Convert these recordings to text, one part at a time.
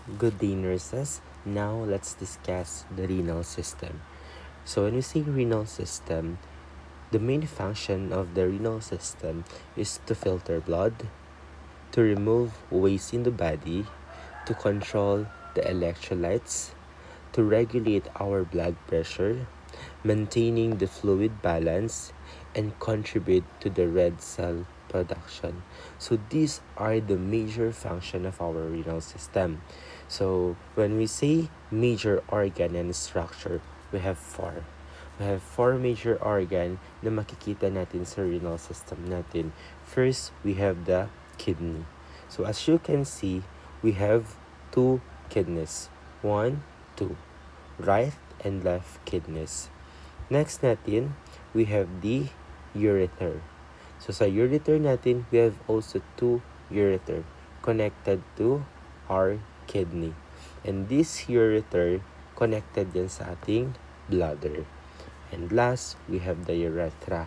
Good day, nurses. Now let's discuss the renal system. So when we say renal system, the main function of the renal system is to filter blood, to remove waste in the body, to control the electrolytes, to regulate our blood pressure, maintaining the fluid balance, and contribute to the red cell production. So these are the major function of our renal system. So when we say major organ and structure, we have four. We have four major organ na makikita natin sa renal system natin. First, we have the kidney. So as you can see, we have two kidneys. One, two. Right and left kidneys. Next natin, we have the ureter. So sa ureter natin, we have also two ureter connected to our kidney. And this ureter connected yan sa ating bladder. And last, we have the urethra.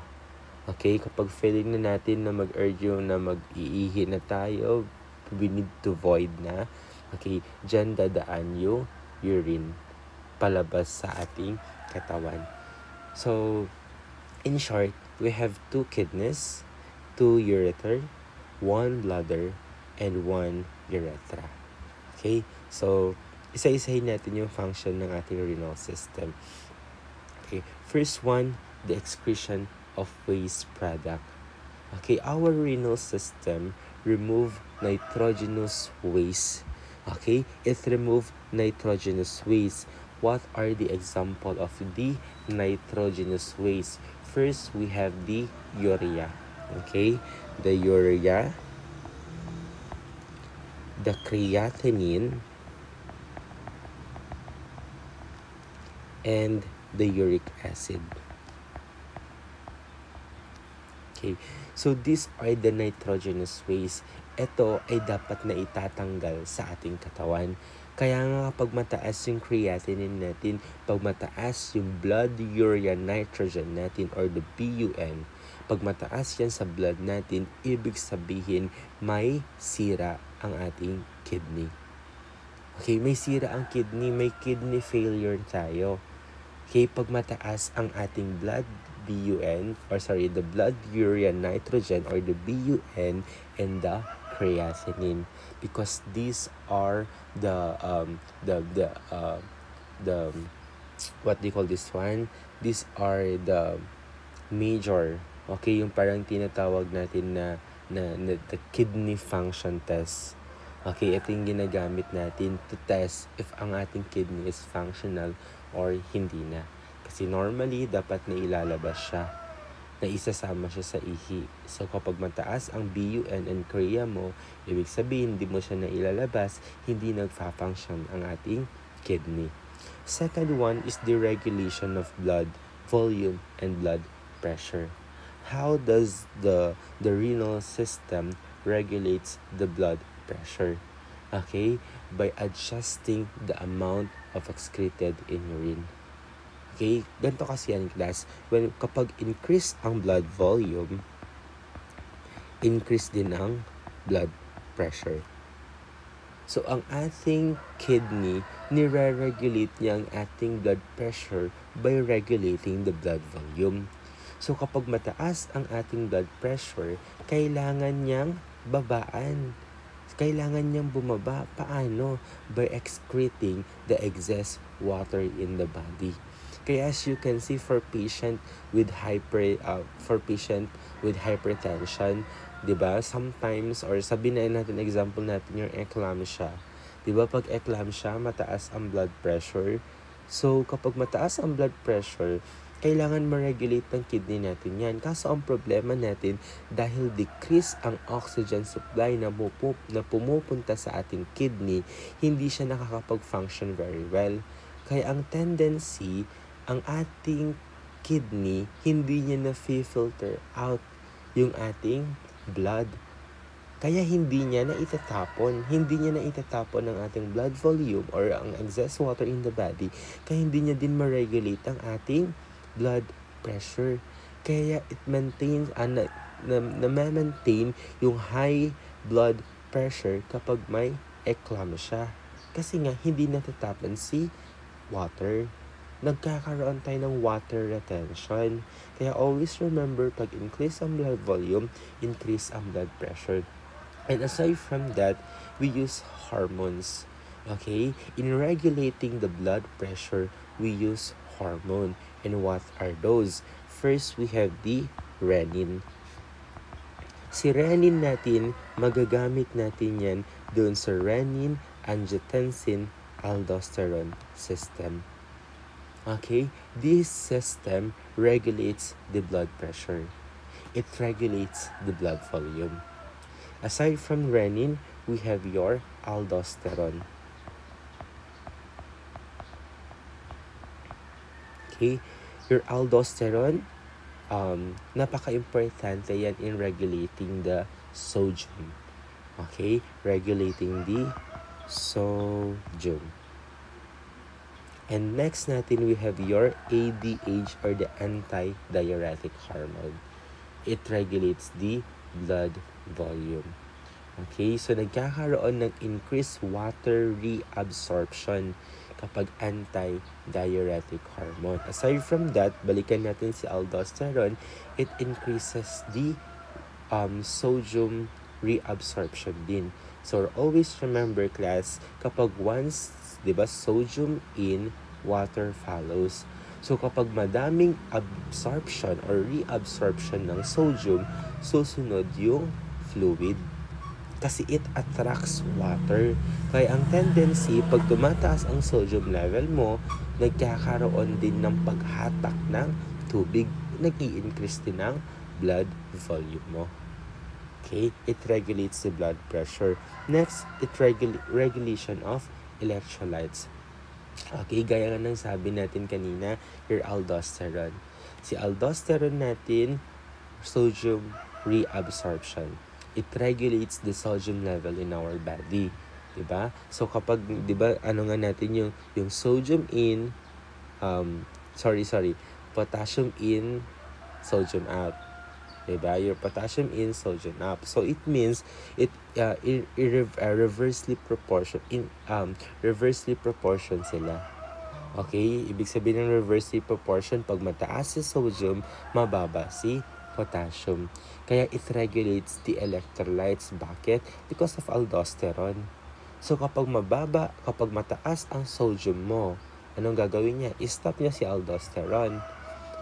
Okay, kapag feeling na natin na mag-urge yung na mag-iihi na tayo, we need to void na. Okay, dyan dadaan yung urine palabas sa ating katawan. So, in short, we have two kidneys, two ureter, one bladder, and one urethra. Okay, so isa-isahin natin yung function ng ating renal system. Okay, first one, the excretion of waste product. Okay, our renal system remove nitrogenous waste. Okay, it remove nitrogenous waste. What are the example of the nitrogenous waste? First, we have the urea. Okay, the urea, the creatinine, and the uric acid. Okay, so these are the nitrogenous waste. Ito ay dapat na itatanggal sa ating katawan. Kaya nga kapag mataas yung creatinine natin, pag mataas yung blood urea nitrogen natin or the BUN, pag mataas yan sa blood natin, ibig sabihin may sira ang ating kidney. Okay, may sira ang kidney, may kidney failure tayo. Okay, pag mataas ang ating blood the blood urea nitrogen or the BUN and the creatinine, because these are the what do you call this one? These are the major, okay, yung parang tinatawag natin na the kidney function test. Okay, ito yung ginagamit natin to test if ang ating kidney is functional or hindi na. Kasi normally, dapat na ilalabas siya, na isasama siya sa ihi. So, kapag mataas ang BUN and Korea mo, ibig sabihin, hindi mo siya na ilalabas, hindi nagfa-function ang ating kidney. Second one is the regulation of blood volume and blood pressure. How does the renal system regulates the blood pressure? Okay, by adjusting the amount of excreted in urine. Okay, ganito kasi yan, class. Kapag increase ang blood volume, increase din ang blood pressure. So, ang ating kidney, nire-regulate niya ang ating blood pressure by regulating the blood volume. So, kapag mataas ang ating blood pressure, kailangan niyang babaan. Kailangan niyang bumaba. Paano? By excreting the excess water in the body. Kaya as you can see, for patient with hypertension, 'di ba? Sometimes, or sabihin na natin example natin yung eclampsia. 'Di ba pag eclampsia, mataas ang blood pressure. So kapag mataas ang blood pressure, kailangan ma-regulate ng kidney natin yan. Kaso ang problema natin, dahil decrease ang oxygen supply na pumupunta sa ating kidney, hindi siya nakakapag-function very well. Kaya ang tendency, ang ating kidney, hindi niya na-filter out yung ating blood. Kaya hindi niya na itatapon ang ating blood volume or ang excess water in the body. Kaya hindi niya din ma-regulate ang ating blood pressure. Kaya it maintains, na-maintain yung high blood pressure kapag may eclampsia. Kasi nga, hindi natatapan si water. Nagkakaroon tayo ng water retention. Kaya always remember, pag increase ang blood volume, increase ang blood pressure. And aside from that, we use hormones. Okay? In regulating the blood pressure, we use hormone. And what are those? First, we have the renin. Si renin natin, magagamit natin yan doon sa renin, angiotensin, aldosterone system. Okay? This system regulates the blood pressure. It regulates the blood volume. Aside from renin, we have your aldosterone. Okay? Your aldosterone, napaka-importante yan in regulating the sodium. Okay? Regulating the sodium. And next natin, we have your ADH or the anti-diuretic hormone. It regulates the blood volume. Okay, so nagkakaroon ng increased water reabsorption kapag anti-diuretic hormone. Aside from that, balikan natin si aldosterone, it increases the sodium reabsorption din. So always remember, class, kapag once, di ba, sodium in, water follows. So kapag madaming absorption or reabsorption ng sodium, susunod yung fluid. Kasi it attracts water. Kaya ang tendency, pag tumataas ang sodium level mo, nagkakaroon din ng paghatak ng tubig, nag-i-increase din ng blood volume mo. Okay, it regulates the blood pressure. Next, it regulation of electrolytes. Okay, gaya nga ng sabi natin kanina, your aldosterone. Si aldosterone natin, sodium reabsorption. It regulates the sodium level in our body. Diba? So kapag, diba, ano nga natin yung sodium in, potassium in, sodium out. Diba? Your potassium in, sodium up. So it means it reversely proportion sila. Okay? Ibig sabihin ng reversely proportion, pag mataas si sodium, mababa si potassium. Kaya it regulates the electrolytes. Bakit? Because of aldosterone. So kapag mataas ang sodium mo, anong gagawin niya? I-stop niya si aldosterone.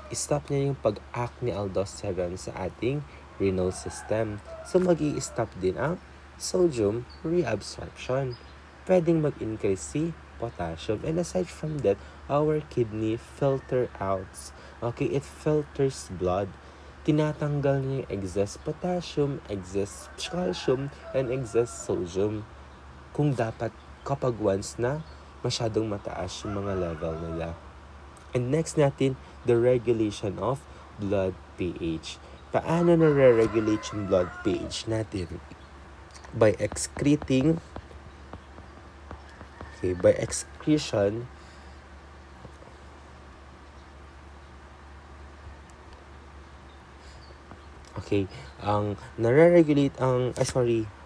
I-stop niya yung pag-act ni aldosterone sa ating renal system. So mag-i-stop din ang sodium reabsorption. Pwedeng mag-increase si potassium. And aside from that, our kidney filter out. Okay, it filters blood. Tinatanggal niya yung excess potassium, excess calcium, and excess sodium. Kung dapat kapag once na masyadong mataas yung mga level nila. And next natin, the regulation of blood pH. Paano nare-regulate yung blood pH natin? By excretion. Okay, ang nare-regulate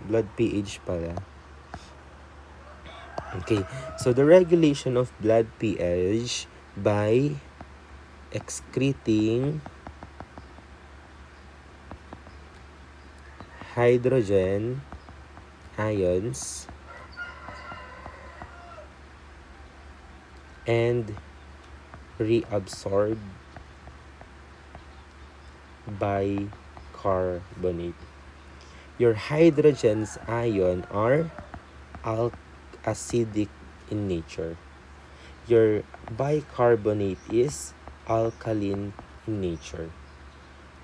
blood pH pala. Okay, so the regulation of blood pH by excreting hydrogen ions and reabsorbed bicarbonate. Your hydrogen's ion are acidic in nature. Your bicarbonate is alkaline in nature.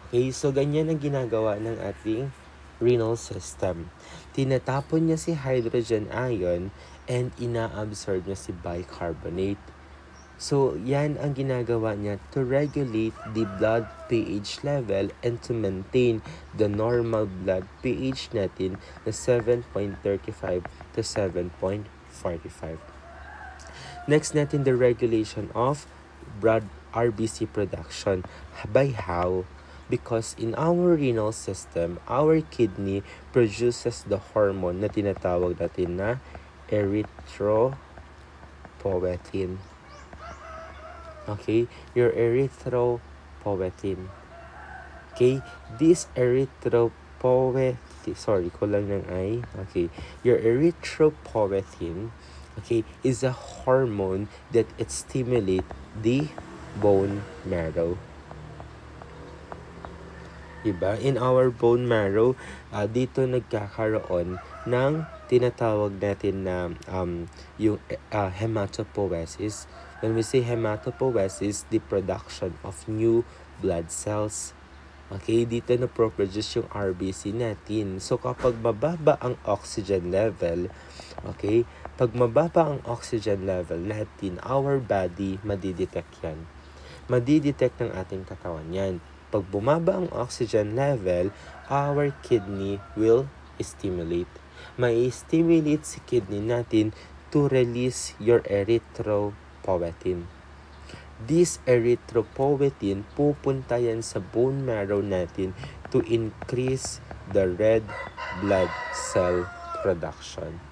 Okay, so ganyan ang ginagawa ng ating renal system. Tinatapon niya si hydrogen ion and inaabsorb niya si bicarbonate. So, yan ang ginagawa niya to regulate the blood pH level and to maintain the normal blood pH natin na 7.35 to 7.45. Next natin, the regulation of blood RBC production. By how? Because in our renal system, our kidney produces the hormone na tinatawag natin na erythropoietin. Okay, your erythropoietin. Okay, this erythropoietin, sorry, kulang ng I. Okay, your erythropoietin, okay, is a hormone that it stimulates the bone marrow. Diba? In our bone marrow, dito nagkakaroon ng tinatawag natin na yung hematopoiesis. When we say hematopoiesis, the production of new blood cells. Okay, dito na produce yung RBC natin. So, kapag mababa ang oxygen level, okay, pag mababa ang oxygen level natin, our body, madidetect yan. Madidetect ng ating katawan yan. Pag bumaba ang oxygen level, our kidney will stimulate. May stimulate si kidney natin to release your erythropoietin. This erythropoietin, pupunta yan sa bone marrow natin to increase the red blood cell production.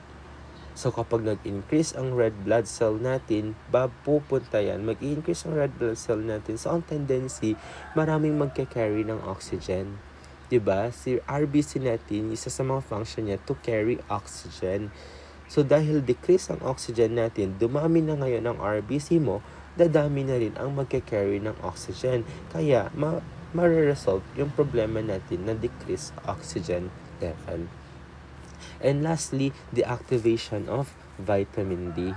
So, kapag nag-increase ang red blood cell natin, pupunta yan, mag-increase ang red blood cell natin. So, ang tendency, maraming magka-carry ng oxygen. Diba? Si RBC natin, isa sa mga function niya to carry oxygen. So, dahil decrease ang oxygen natin, dumami na ngayon ang RBC mo, dadami na rin ang magka-carry ng oxygen. Kaya, ma-resolve yung problema natin na decrease oxygen level. And lastly, the activation of vitamin D.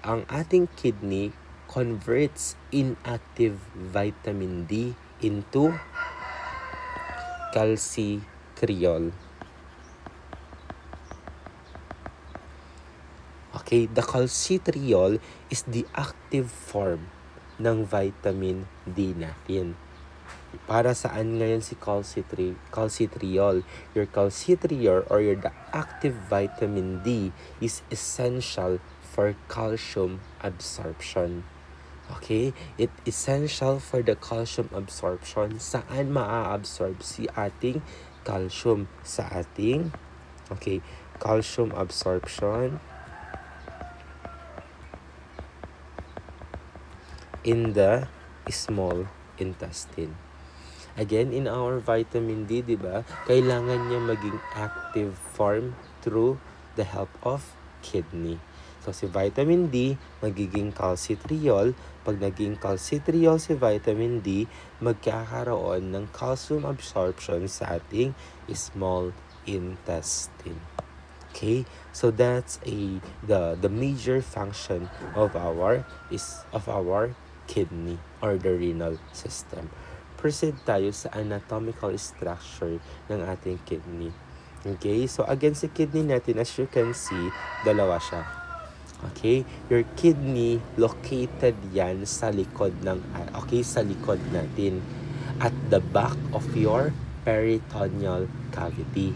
Ang ating kidney converts inactive vitamin D into calcitriol. Okay, the calcitriol is the active form ng vitamin D natin. Para saan ngayon si calcitriol? Your calcitriol or the active vitamin D is essential for calcium absorption. Okay? It essential for the calcium absorption. Saan maa-absorb si ating calcium? Sa ating, okay, calcium absorption in the small intestine. Again, in our vitamin D, diba, kailangan niya maging active form through the help of kidney. So, si vitamin D, magiging calcitriol. Pag naging calcitriol si vitamin D, magkakaroon ng calcium absorption sa ating small intestine. Okay? So, that's the major function of our kidney or the renal system. Proceed tayo sa anatomical structure ng ating kidney. Okay? So, again, sa kidney natin, as you can see, dalawa siya. Okay? Your kidney, located yan sa likod sa likod natin. At the back of your peritoneal cavity.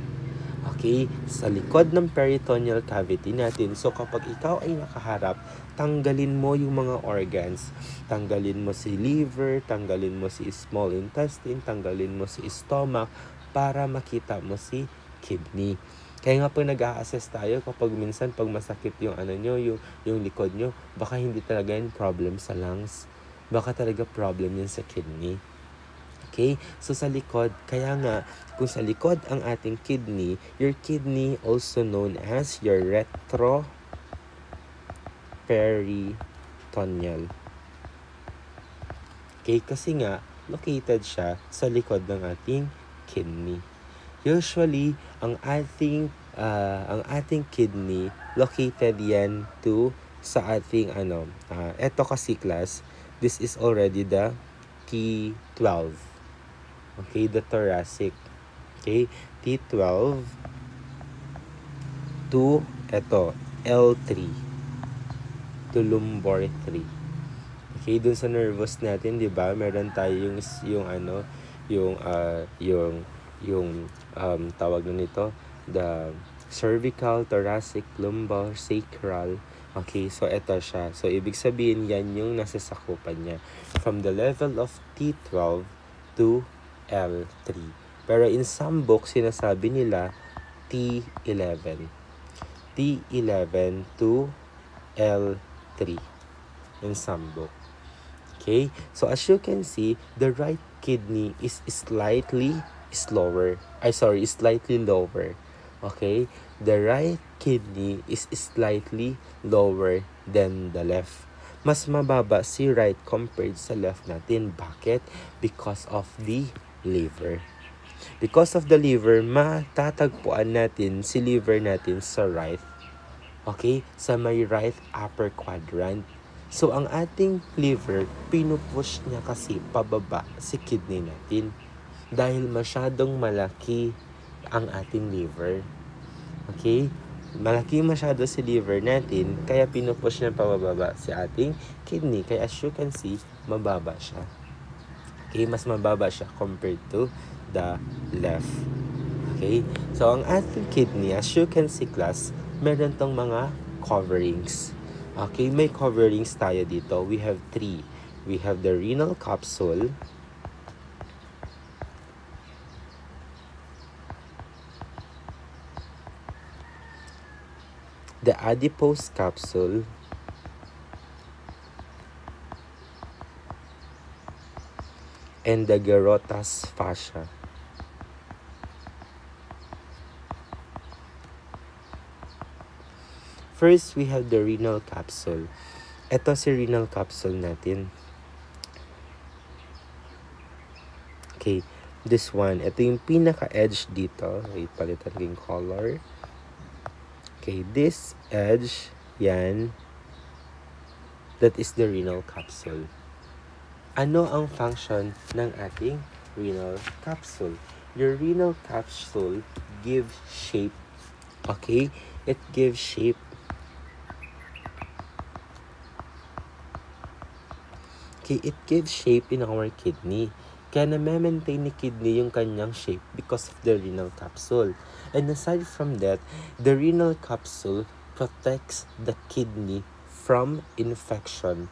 Okay? Sa likod ng peritoneal cavity natin. So, kapag ikaw ay nakaharap, tanggalin mo yung mga organs. Tanggalin mo si liver, tanggalin mo si small intestine, tanggalin mo si stomach para makita mo si kidney. Kaya nga po nag-a-assess tayo kapag minsan pag masakit yung yung likod nyo, baka hindi talaga yung problem sa lungs. Baka talaga problem yun sa kidney. Okay? So, sa likod, kaya nga, kung sa likod ang ating kidney, your kidney also known as your retroperitoneal. Okay? Kasi nga, located siya sa likod ng ating kidney. Usually, ang ating kidney, located yan sa ating eto kasi class, this is already the T12. Okay, the thoracic. Okay, T12 to L3 to lumbar 3. Okay, dun sa nervous natin, 'di ba? Meron tayo yung tawag na nito, the cervical, thoracic, lumbar, sacral. Okay, so eto siya. So ibig sabihin yan yung nasasakupan niya from the level of T12 to L3. Pero in some books, sinasabi nila T11. T11 to L3 in some book. Okay, so as you can see, the right kidney is slightly lower. Okay, the right kidney is slightly lower than the left. Mas mababa si right compared sa left natin. Bakit? Because of the liver. Because of the liver, matatagpuan natin si liver natin sa right. Okay? Sa may right upper quadrant. So, ang ating liver, pinupush niya kasi pababa si kidney natin. Dahil masyadong malaki ang ating liver. Okay? Malaki masyado si liver natin, kaya pinupush niya pababa si ating kidney. Kaya as you can see, mababa siya. Okay? Mas mababa siya compared to the left. Okay? So, ang ating kidney, as you can see class, meron tong mga coverings. Okay? May coverings tayo dito. We have 3. We have the renal capsule, the adipose capsule, and the Gerota's fascia. First, we have the renal capsule. Ito si renal capsule natin. Okay, this one. Ito yung pinaka-edge dito. Wait, palitan ko yung color. Okay, this edge, yan. That is the renal capsule. Ano ang function ng ating renal capsule? Your renal capsule gives shape. Okay? It gives shape. Okay, it gives shape in our kidney. Kaya na-maintain ni kidney yung kanyang shape because of the renal capsule. And aside from that, the renal capsule protects the kidney from infection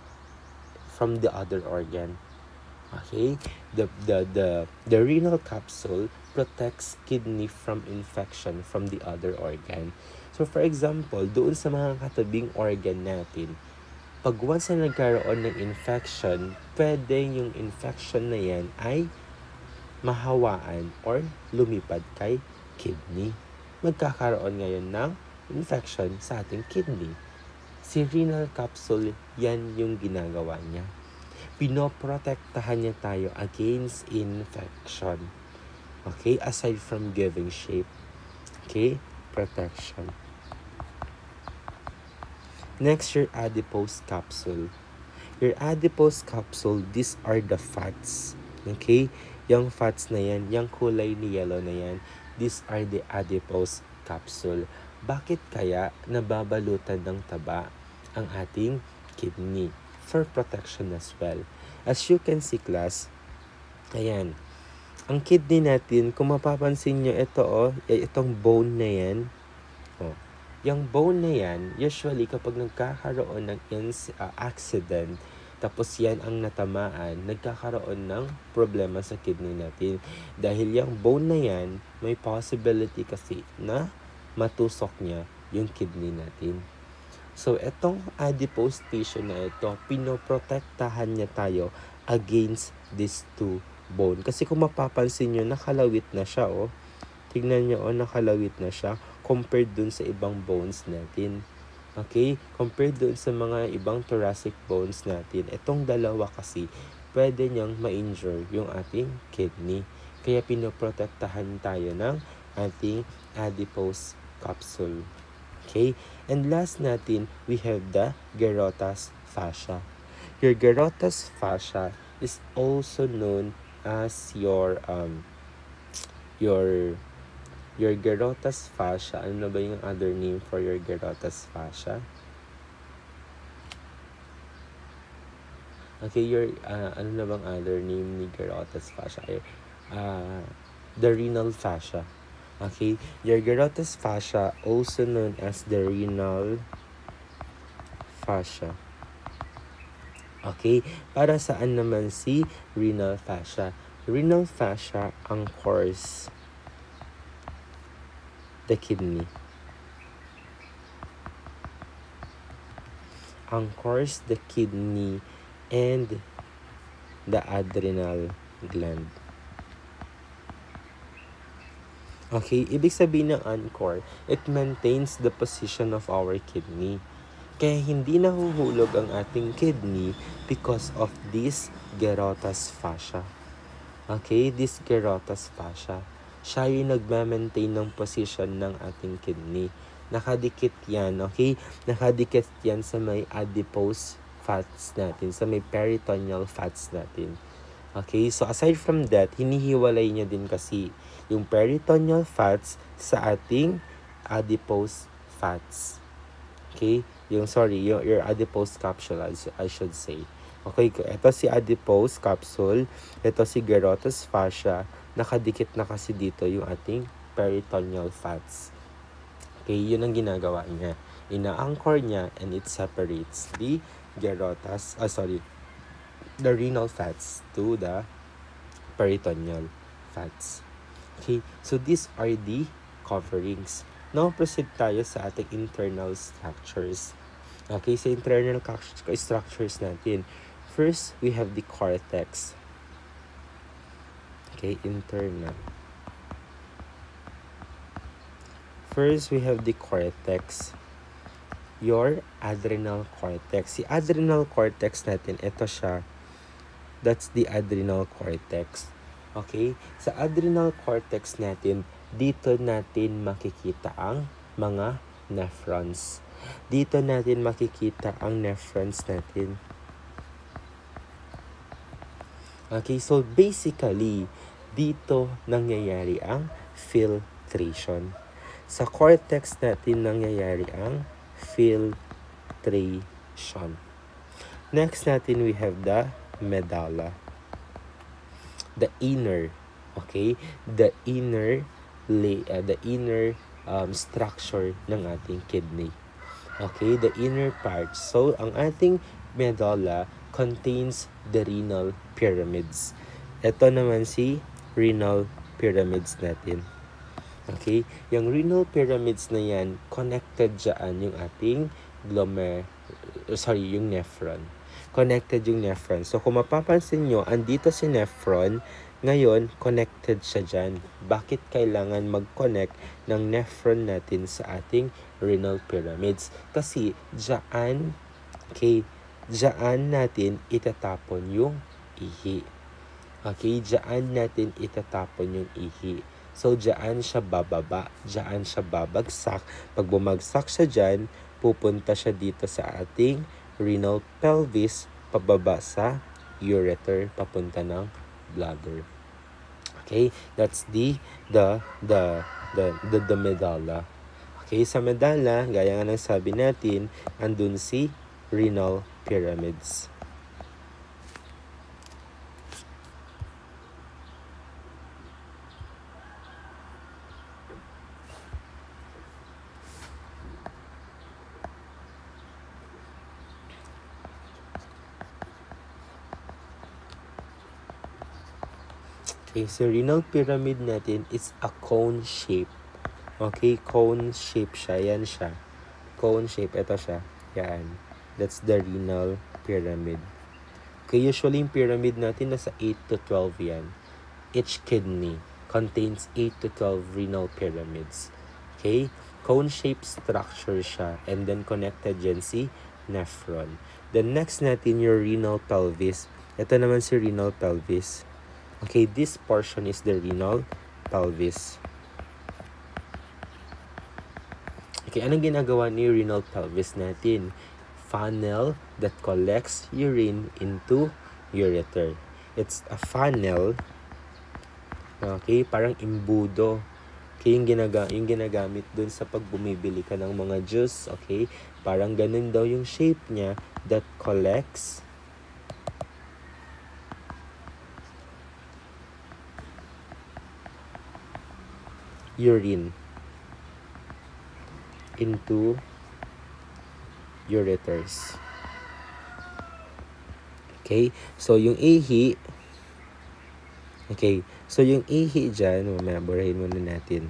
from the other organ. Okay? The renal capsule protects kidney from infection from the other organ. So for example, doon sa mga katabing organ natin, pag once na nagkaroon ng infection, pwede yung infection na yan ay mahawaan or lumipad kay kidney. Magkakaroon ngayon ng infection sa ating kidney. Si renal capsule, yan yung ginagawa niya. Pinoprotektahan niya tayo against infection. Okay? Aside from giving shape. Okay? Protection. Next, your adipose capsule. Your adipose capsule, these are the fats. Okay? Yung fats na yan, yung kulay ni yellow na yan, these are the adipose capsule. Bakit kaya nababalutan ng taba ang ating kidney? For protection as well. As you can see class, ayan, ang kidney natin, kung mapapansin nyo, ito itong bone na yan, yung bone na yan, usually kapag nagkakaroon ng accident, tapos yan ang natamaan, nagkakaroon ng problema sa kidney natin. Dahil yung bone na yan, may possibility kasi na matusok niya yung kidney natin. So, itong adipose tissue na ito, pinoprotektahan niya tayo against these two bone. Kasi kung mapapansin nyo, nakalawit na siya, Tignan nyo, nakalawit na siya compared dun sa ibang bones natin. Okay? Compared dun sa mga ibang thoracic bones natin, itong dalawa kasi, pwede niyang ma-injure yung ating kidney. Kaya pinoprotektahan tayo ng ating adipose capsule. Okay? And last natin, we have the Gerota's fascia. Your Gerota's fascia is also known as your Gerota's fascia. Ano na ba yung other name for your Gerota's fascia? Okay, your ano na bang other name ni Gerota's fascia? The renal fascia. Okay, your Gerota's fascia, also known as the renal fascia. Okay, para saan naman si renal fascia? Renal fascia anchors the kidney. anchors the kidney and the adrenal gland. Okay, ibig sabihin ng anchor, it maintains the position of our kidney. Kaya hindi nahuhulog ang ating kidney because of this Gerota's fascia. Okay, this Gerota's fascia. Siya yung nagmamaintain ng position ng ating kidney. Nakadikit yan, okay? Nakadikit yan sa may adipose fats natin, sa may peritoneal fats natin. Okay, so aside from that, hinihiwalay niya din kasi yung peritoneal fats sa ating adipose fats. Okay, your adipose capsule, I should say. Okay, ito si adipose capsule, ito si Gerota's fascia, nakadikit na kasi dito yung ating peritoneal fats. Okay, yun ang ginagawa niya. Ina-anchor niya and it separates the the renal fats to the peritoneal fats. Okay, so these are the coverings. Now, proceed tayo sa ating internal structures. Okay, sa internal structures natin. First, we have the cortex. Okay, internal. First, we have the cortex. Your adrenal cortex. Si adrenal cortex natin, ito siya. That's the adrenal cortex. Okay? Sa adrenal cortex natin, dito natin makikita ang mga nephrons. Dito natin makikita ang nephrons natin. Okay? So, basically, dito nangyayari ang filtration. Sa cortex natin nangyayari ang filtration. Next natin, we have the medulla. The inner, okay? The inner structure ng ating kidney. Okay, the inner part. So, ang ating medulla contains the renal pyramids. Ito naman si renal pyramids natin. Okay, yung renal pyramids na yan, connected dyan yung ating yung nephron. Connected yung nephron. So, kung mapapansin nyo, andito si nephron, ngayon, connected siya dyan. Bakit kailangan mag-connect ng nephron natin sa ating renal pyramids? Kasi, dyan natin itatapon yung ihi. Okay, dyan natin itatapon yung ihi. So, dyan siya bababa. Dyan siya babagsak. Pag bumagsak siya dyan, pupunta siya dito sa ating renal pelvis, pababa sa ureter, papunta ng bladder. Okay, that's the medulla. Okay, sa medulla, gaya nga ng sabi natin, andun si renal pyramids. Okay, so renal pyramid natin is a cone shape. Okay, cone shape siya. Yan siya. Cone shape. Ito siya. Yan. That's the renal pyramid. Okay, usually yung pyramid natin nasa 8 to 12 yan. Each kidney contains 8 to 12 renal pyramids. Okay, cone shape structure siya. And then connected dyan si nephron. The next natin yung renal pelvis. Ito naman si renal pelvis. Okay, this portion is the renal pelvis. Okay, anong ginagawa ni renal pelvis natin? Funnel that collects urine into ureter. It's a funnel. Okay, parang imbudo. Okay, yung ginagamit dun sa pag bumibili ka ng mga juice. Okay, parang ganun daw yung shape niya that collects urine into ureters. Okay, so yung ihi, dyan, mamaya burahin muna natin.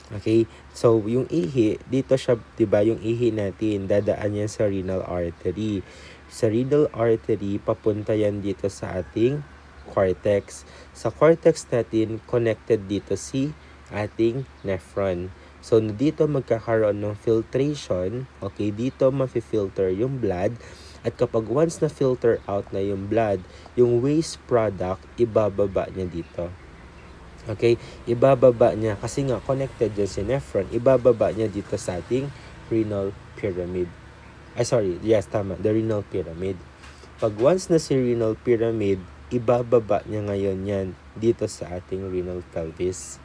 Okay? So, yung ihi, dito siya, 'di ba, yung ihi natin, dadaan yan sa renal artery. Sa renal artery, papunta yan dito sa ating cortex. Sa cortex natin, connected dito si ating nephron. So, dito magkakaroon ng filtration. Okay? Dito mafi-filter yung blood. At kapag once na filter out na yung blood, yung waste product, ibababa niya dito. Okay, ibababa niya kasi nga connected dyan si nephron, ibababa niya dito sa ating renal pyramid. Yes, tama, the renal pyramid. Pag once na si renal pyramid, ibababa niya ngayon yan dito sa ating renal pelvis.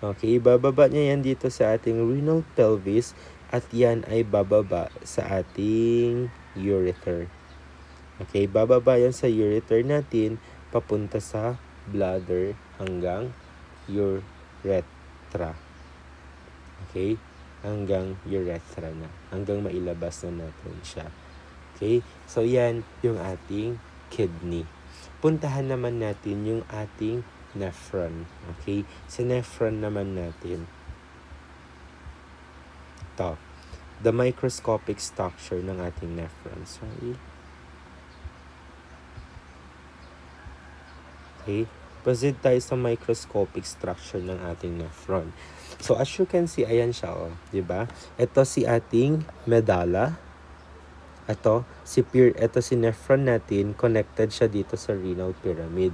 Okay, ibababa niya yan dito sa ating renal pelvis at yan ay bababa sa ating ureter. Okay, bababa yan sa ureter natin papunta sa bladder hanggang urethra. Okay? Hanggang urethra na. Hanggang mailabas na natin siya. Okay? So, yan yung ating kidney. Puntahan naman natin yung ating nephron. Okay? Sa nephron naman natin. Ito. The microscopic structure ng ating nephron. Sorry. Okay? Proceed tayo sa microscopic structure ng ating nephron. So, as you can see, ayan siya, oh. Diba? Ito si ating medulla. Ito si nephron natin, connected siya dito sa renal pyramid.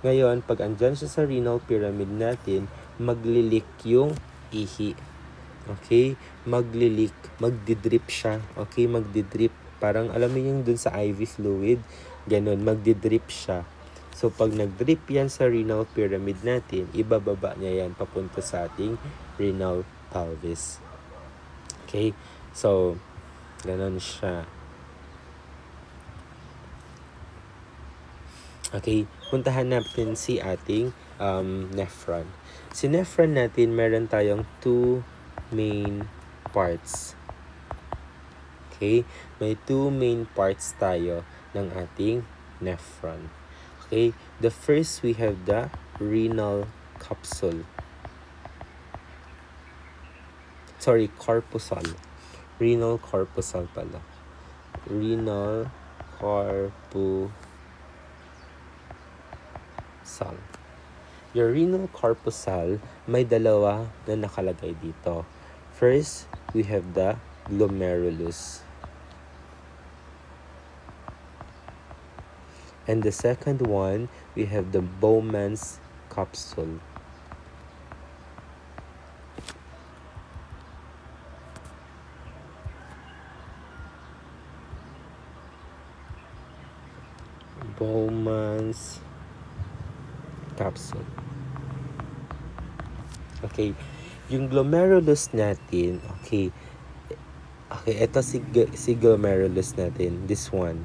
Ngayon, pag andyan siya sa renal pyramid natin, maglilik yung ihi. Okay? Maglilik. Magdidrip siya. Okay? Magdidrip. Parang, alam mo yung dun sa IV fluid? Ganon. Magdidrip siya. So, pag nag-drip yan sa renal pyramid natin, ibababa niya yan papunta sa ating renal pelvis. Okay? So, ganon siya. Okay? Puntahan natin si ating nephron. Si nephron natin, meron tayong two main parts. Okay? May two main parts tayo ng ating nephron. Okay, the first we have the renal capsule. Sorry, corpuscle. Renal corpuscle pala. Renal corpuscle. Your renal corpuscle, may dalawa na nakalagay dito. First, we have the glomerulus. And the second one, we have the Bowman's capsule. Bowman's capsule. Okay. Yung glomerulus natin, okay. Okay, ito si glomerulus natin. This one.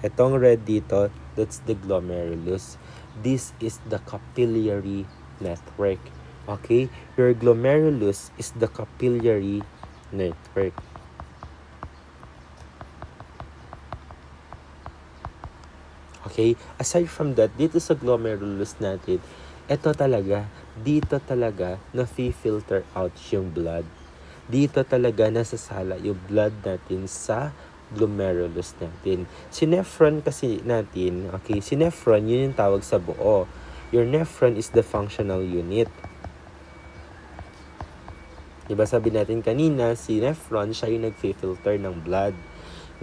Itong red dito, that's the glomerulus. This is the capillary network. Okay? Your glomerulus is the capillary network. Okay? Aside from that, dito sa glomerulus natin, dito talaga na-filter out yung blood. Dito talaga nasasala yung blood natin sa glomerulus natin. Si nephron kasi natin, okay, si nephron, yun yung tawag sa buo. Your nephron is the functional unit. Diba sabi natin kanina, si nephron, siya yung nag-filter ng blood.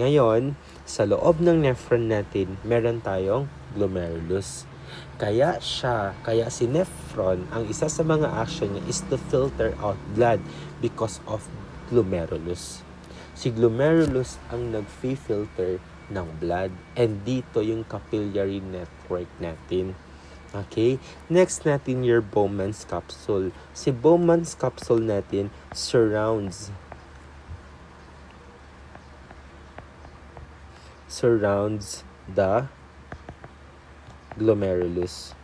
Ngayon, sa loob ng nephron natin, meron tayong glomerulus. Kaya si nephron, ang isa sa mga action niya is to filter out blood because of glomerulus. Si glomerulus ang nag-filter ng blood. And dito yung capillary network natin. Okay? Next natin your Bowman's capsule. Si Bowman's capsule natin surrounds the glomerulus.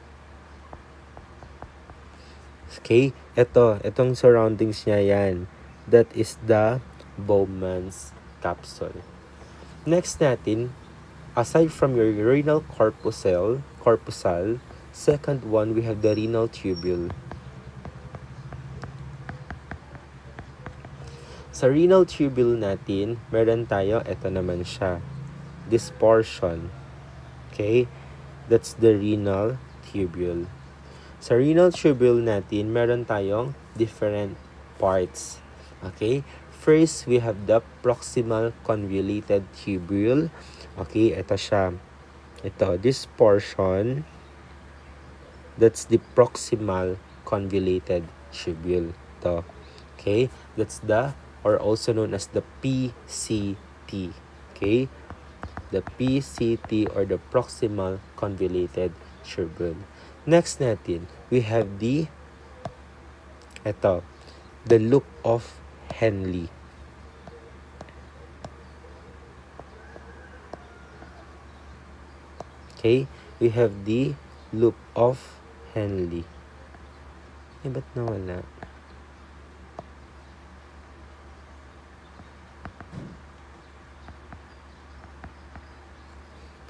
Okay? Itong surroundings niya yan. That is the Bowman's capsule. Next natin, aside from your renal corpuscle, second one, we have the renal tubule. Sa renal tubule natin, meron tayo, ito naman siya, this portion. Okay? That's the renal tubule. Sa renal tubule natin, meron tayong different parts. Okay? First, we have the proximal convoluted tubule. Okay, ito siya. Ito, this portion, that's the proximal convoluted tubule. Ito. Okay? That's the, or also known as the PCT. Okay? The PCT or the proximal convoluted tubule. Next natin, we have the, ito, the loop of Henle. Okay, we have the loop of Henle. Eh, ba't nawala?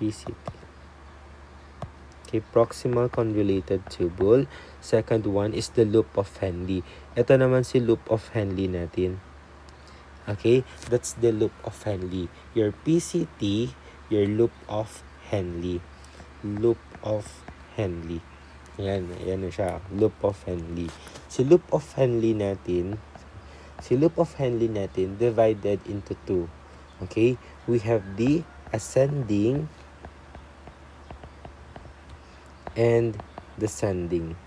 PCT. Okay, proximal convoluted tubule. Second one is the loop of Henle. Ito naman si loop of Henle natin. Okay, that's the loop of Henle. Your PCT, your loop of Henle. Loop of Henle. Yan na siya. Loop of Henle. Si loop of Henle natin divided into two. Okay? We have the ascending and descending.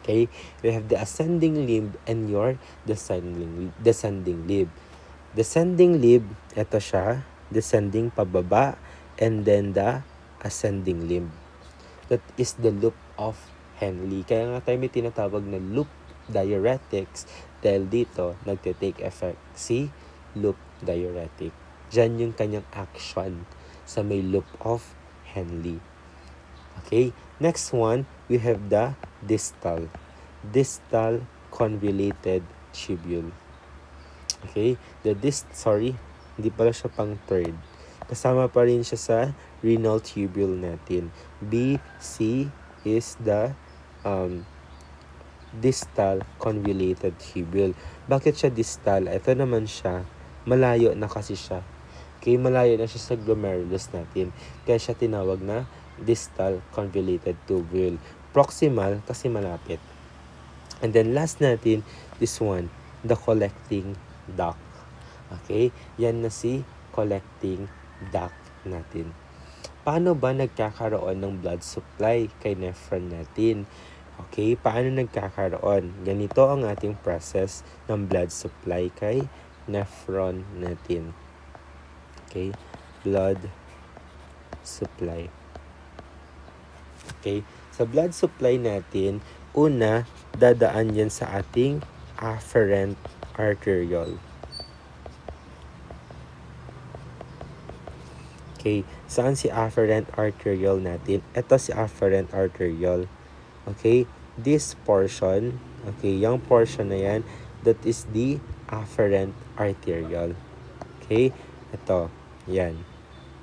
Okay? We have the ascending limb and your descending limb. Descending limb, ito siya. Descending pababa, and then the ascending limb. That is the loop of Henle. Kaya nga tayo may tinatawag na loop diuretics dahil dito nagte-take effect si loop diuretic. Diyan yung kanyang action sa may loop of Henle. Okay, next one, we have the distal convoluted tubule. Okay, hindi pala siya pang third. Kasama pa rin siya sa renal tubule natin. BC is the distal convoluted tubule. Bakit siya distal? Ito naman siya, malayo na kasi siya. Okay, malayo na siya sa glomerulus natin. Kaya siya tinawag na distal convoluted tubule. Proximal kasi malapit. And then last natin, this one, the collecting duct. Okay, yan na si collecting duct natin. Paano ba nagkakaroon ng blood supply kay nephron natin? Okay, paano nagkakaroon? Ganito ang ating process ng blood supply kay nephron natin. Okay, blood supply. Okay, sa blood supply natin, una, dadaan yan sa ating afferent arteriole. Okay, saan si afferent arteriole natin? Ito si afferent arteriole. Okay, this portion, okay, yung portion na yan, that is the afferent arteriole. Okay, ito, yan.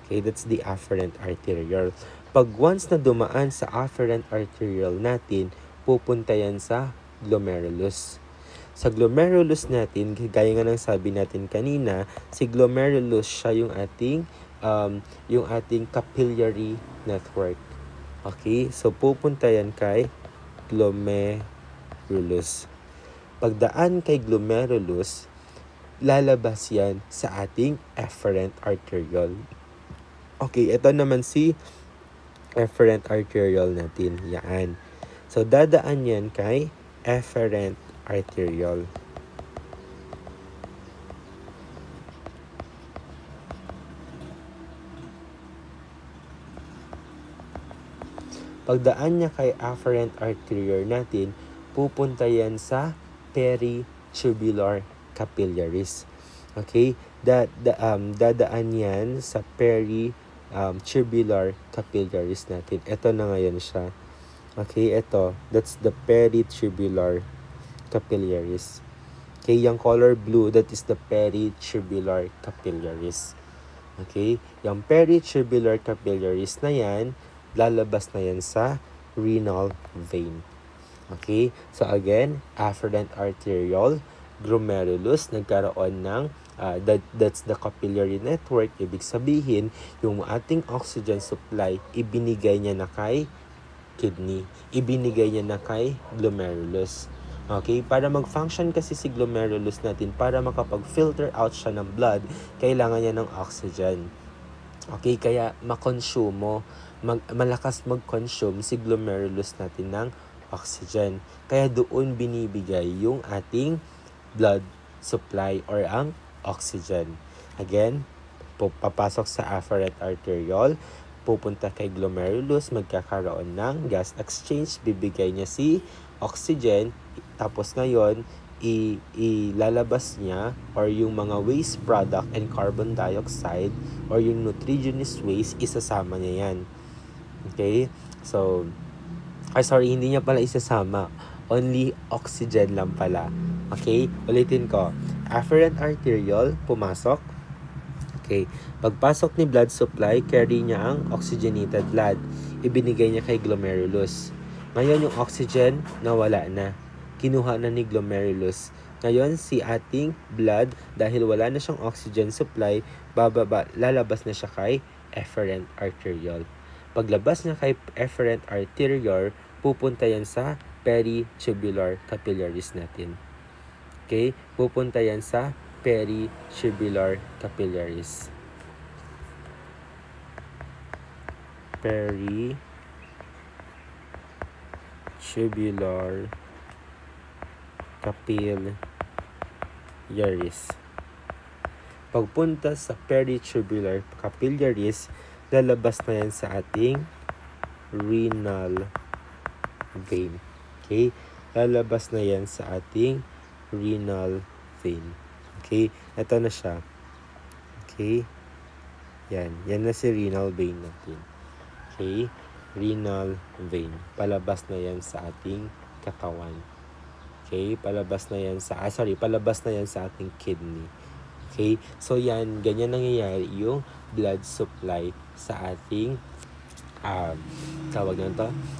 Okay, that's the afferent arteriole. Pag once na dumaan sa afferent arteriole natin, pupunta yan sa glomerulus. Sa glomerulus natin, gaya nga ng sabi natin kanina, si glomerulus siya yung ating capillary network. Okay? So, pupunta yan kay glomerulus. Pagdaan kay glomerulus, lalabas yan sa ating efferent arteriole. Okay, ito naman si efferent arteriole natin. Yan. So, dadaan yan kay efferent arteriole. Pagdaan niya kay afferent arteriole natin, pupunta yan sa peritubular capillaries. Okay? Dadaan yan sa peritubular capillaries natin. Ito na ngayon siya. Okay, ito. That's the peritubular capillaries. Okay, yung color blue, that is the peritubular capillaries. Okay, yung peritubular capillaries na yan, lalabas na yan sa renal vein. Okay? So again, afferent arteriole, glomerulus, nagkaroon ng that's the capillary network. Ibig sabihin, yung ating oxygen supply, ibinigay niya na kay kidney. Ibinigay niya na kay glomerulus. Okay? Para mag-function kasi si glomerulus natin, para makapag-filter out siya ng blood, kailangan niya ng oxygen. Okay? Kaya makonsumo, malakas mag-consume si glomerulus natin ng oxygen. Kaya doon binibigay yung ating blood supply or ang oxygen. Again, papasok sa afferent arteriole, pupunta kay glomerulus, magkakaroon ng gas exchange, bibigay niya si oxygen, tapos ngayon, ilalabas niya or yung mga waste product and carbon dioxide or yung nutrigenous waste, isasama niya yan. Okay? So, hindi niya pala isasama. Only oxygen lang pala. Okay? Ulitin ko. Afferent arteriole, pumasok. Okay. Pagpasok ni blood supply, carry niya ang oxygenated blood. Ibinigay niya kay glomerulus. Ngayon, yung oxygen, nawala na. Kinuha na ni glomerulus. Ngayon, si ating blood, dahil wala na siyang oxygen supply, lalabas na siya kay efferent arteriole. Paglabas niya kay efferent arteriole, pupunta yan sa peritubular capillaries natin. Okay? Pupunta yan sa peritubular capillaries. Peritubular capillaries. Pagpunta sa peritubular capillaries, lalabas na yan sa ating renal vein. Okay? Lalabas na yan sa ating renal vein. Okay? Ito na siya. Okay? Yan. Yan na si renal vein natin. Okay? Renal vein. Palabas na yan sa ating katawan. Okay? Palabas na yan sa ating kidney. Okay? So yan, ganyan nangyayari yung blood supply sa ating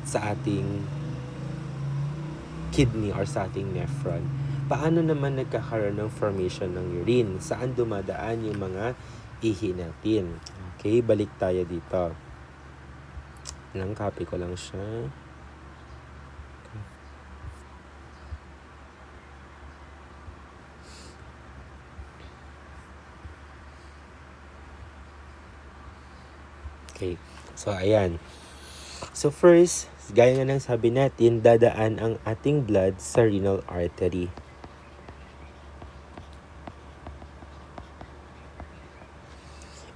sa ating kidney or sa ating nephron. Paano naman nagkakaroon ng formation ng urine? Saan dumadaan yung mga ihi natin? Okay, balik tayo dito. Copy ko lang siya. Okay, so ayan. So first, gaya nga ng sabi natin, dadaan ang ating blood sa renal artery.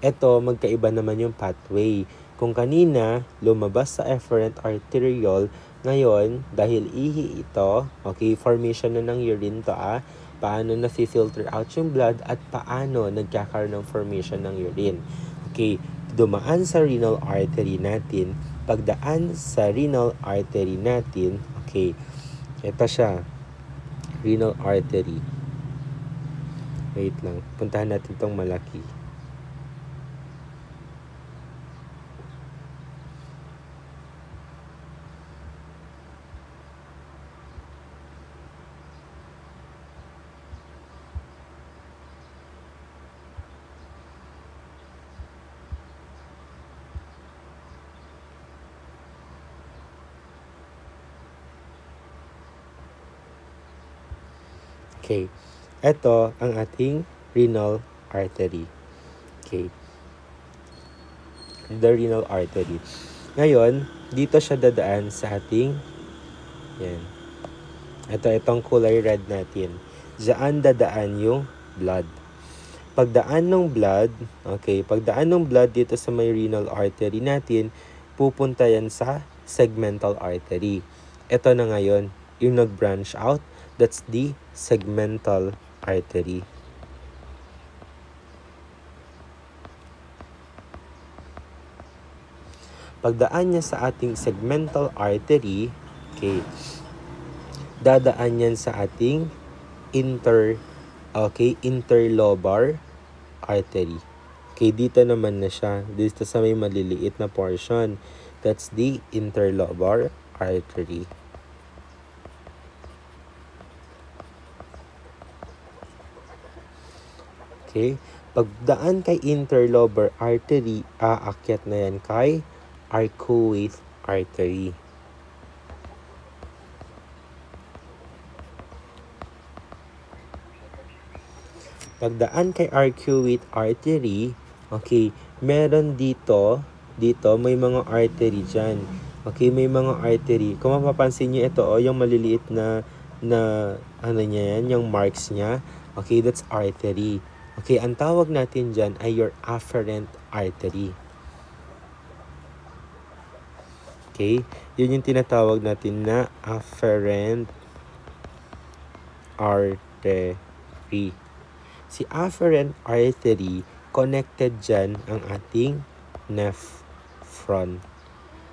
Ito, magkaiba naman yung pathway. Kung kanina, lumabas sa efferent arteriole, ngayon, dahil ihi ito, okay, formation na ng urine to paano na-filter out yung blood at paano nagkakaroon ng formation ng urine. Okay, dumaan sa renal artery natin, pagdaan sa renal artery natin, okay, ito siya, renal artery. Wait lang, puntahan natin tong malaki. Okay. Ito ang ating renal artery. Okay. The renal artery. Ngayon, dito siya dadaan sa ating yan. Itong kulay red natin. Diyan dadaan yung blood. Pagdaan ng blood dito sa may renal artery natin, pupunta yan sa segmental artery. Ito na ngayon, yung nag-branch out, that's the segmental artery. Pagdaan niya sa ating segmental artery, okay, dadaan yan sa ating interlobar artery. Okay, dito naman na siya. Dito sa may maliliit na portion. That's the interlobar artery. Okay? Pagdaan kay interlobar artery, aakyat na yan kay arcuate artery. Pagdaan kay arcuate artery, okay, meron dito may mga artery dyan. Okay, may mga artery. Kung mapapansin nyo, ito, yung maliliit na ano niya yan, yung marks niya. Okay, that's artery. Okay, ang tawag natin dyan ay your afferent artery. Okay, yun yung tinatawag natin na afferent artery. Si afferent artery, connected dyan ang ating nephron.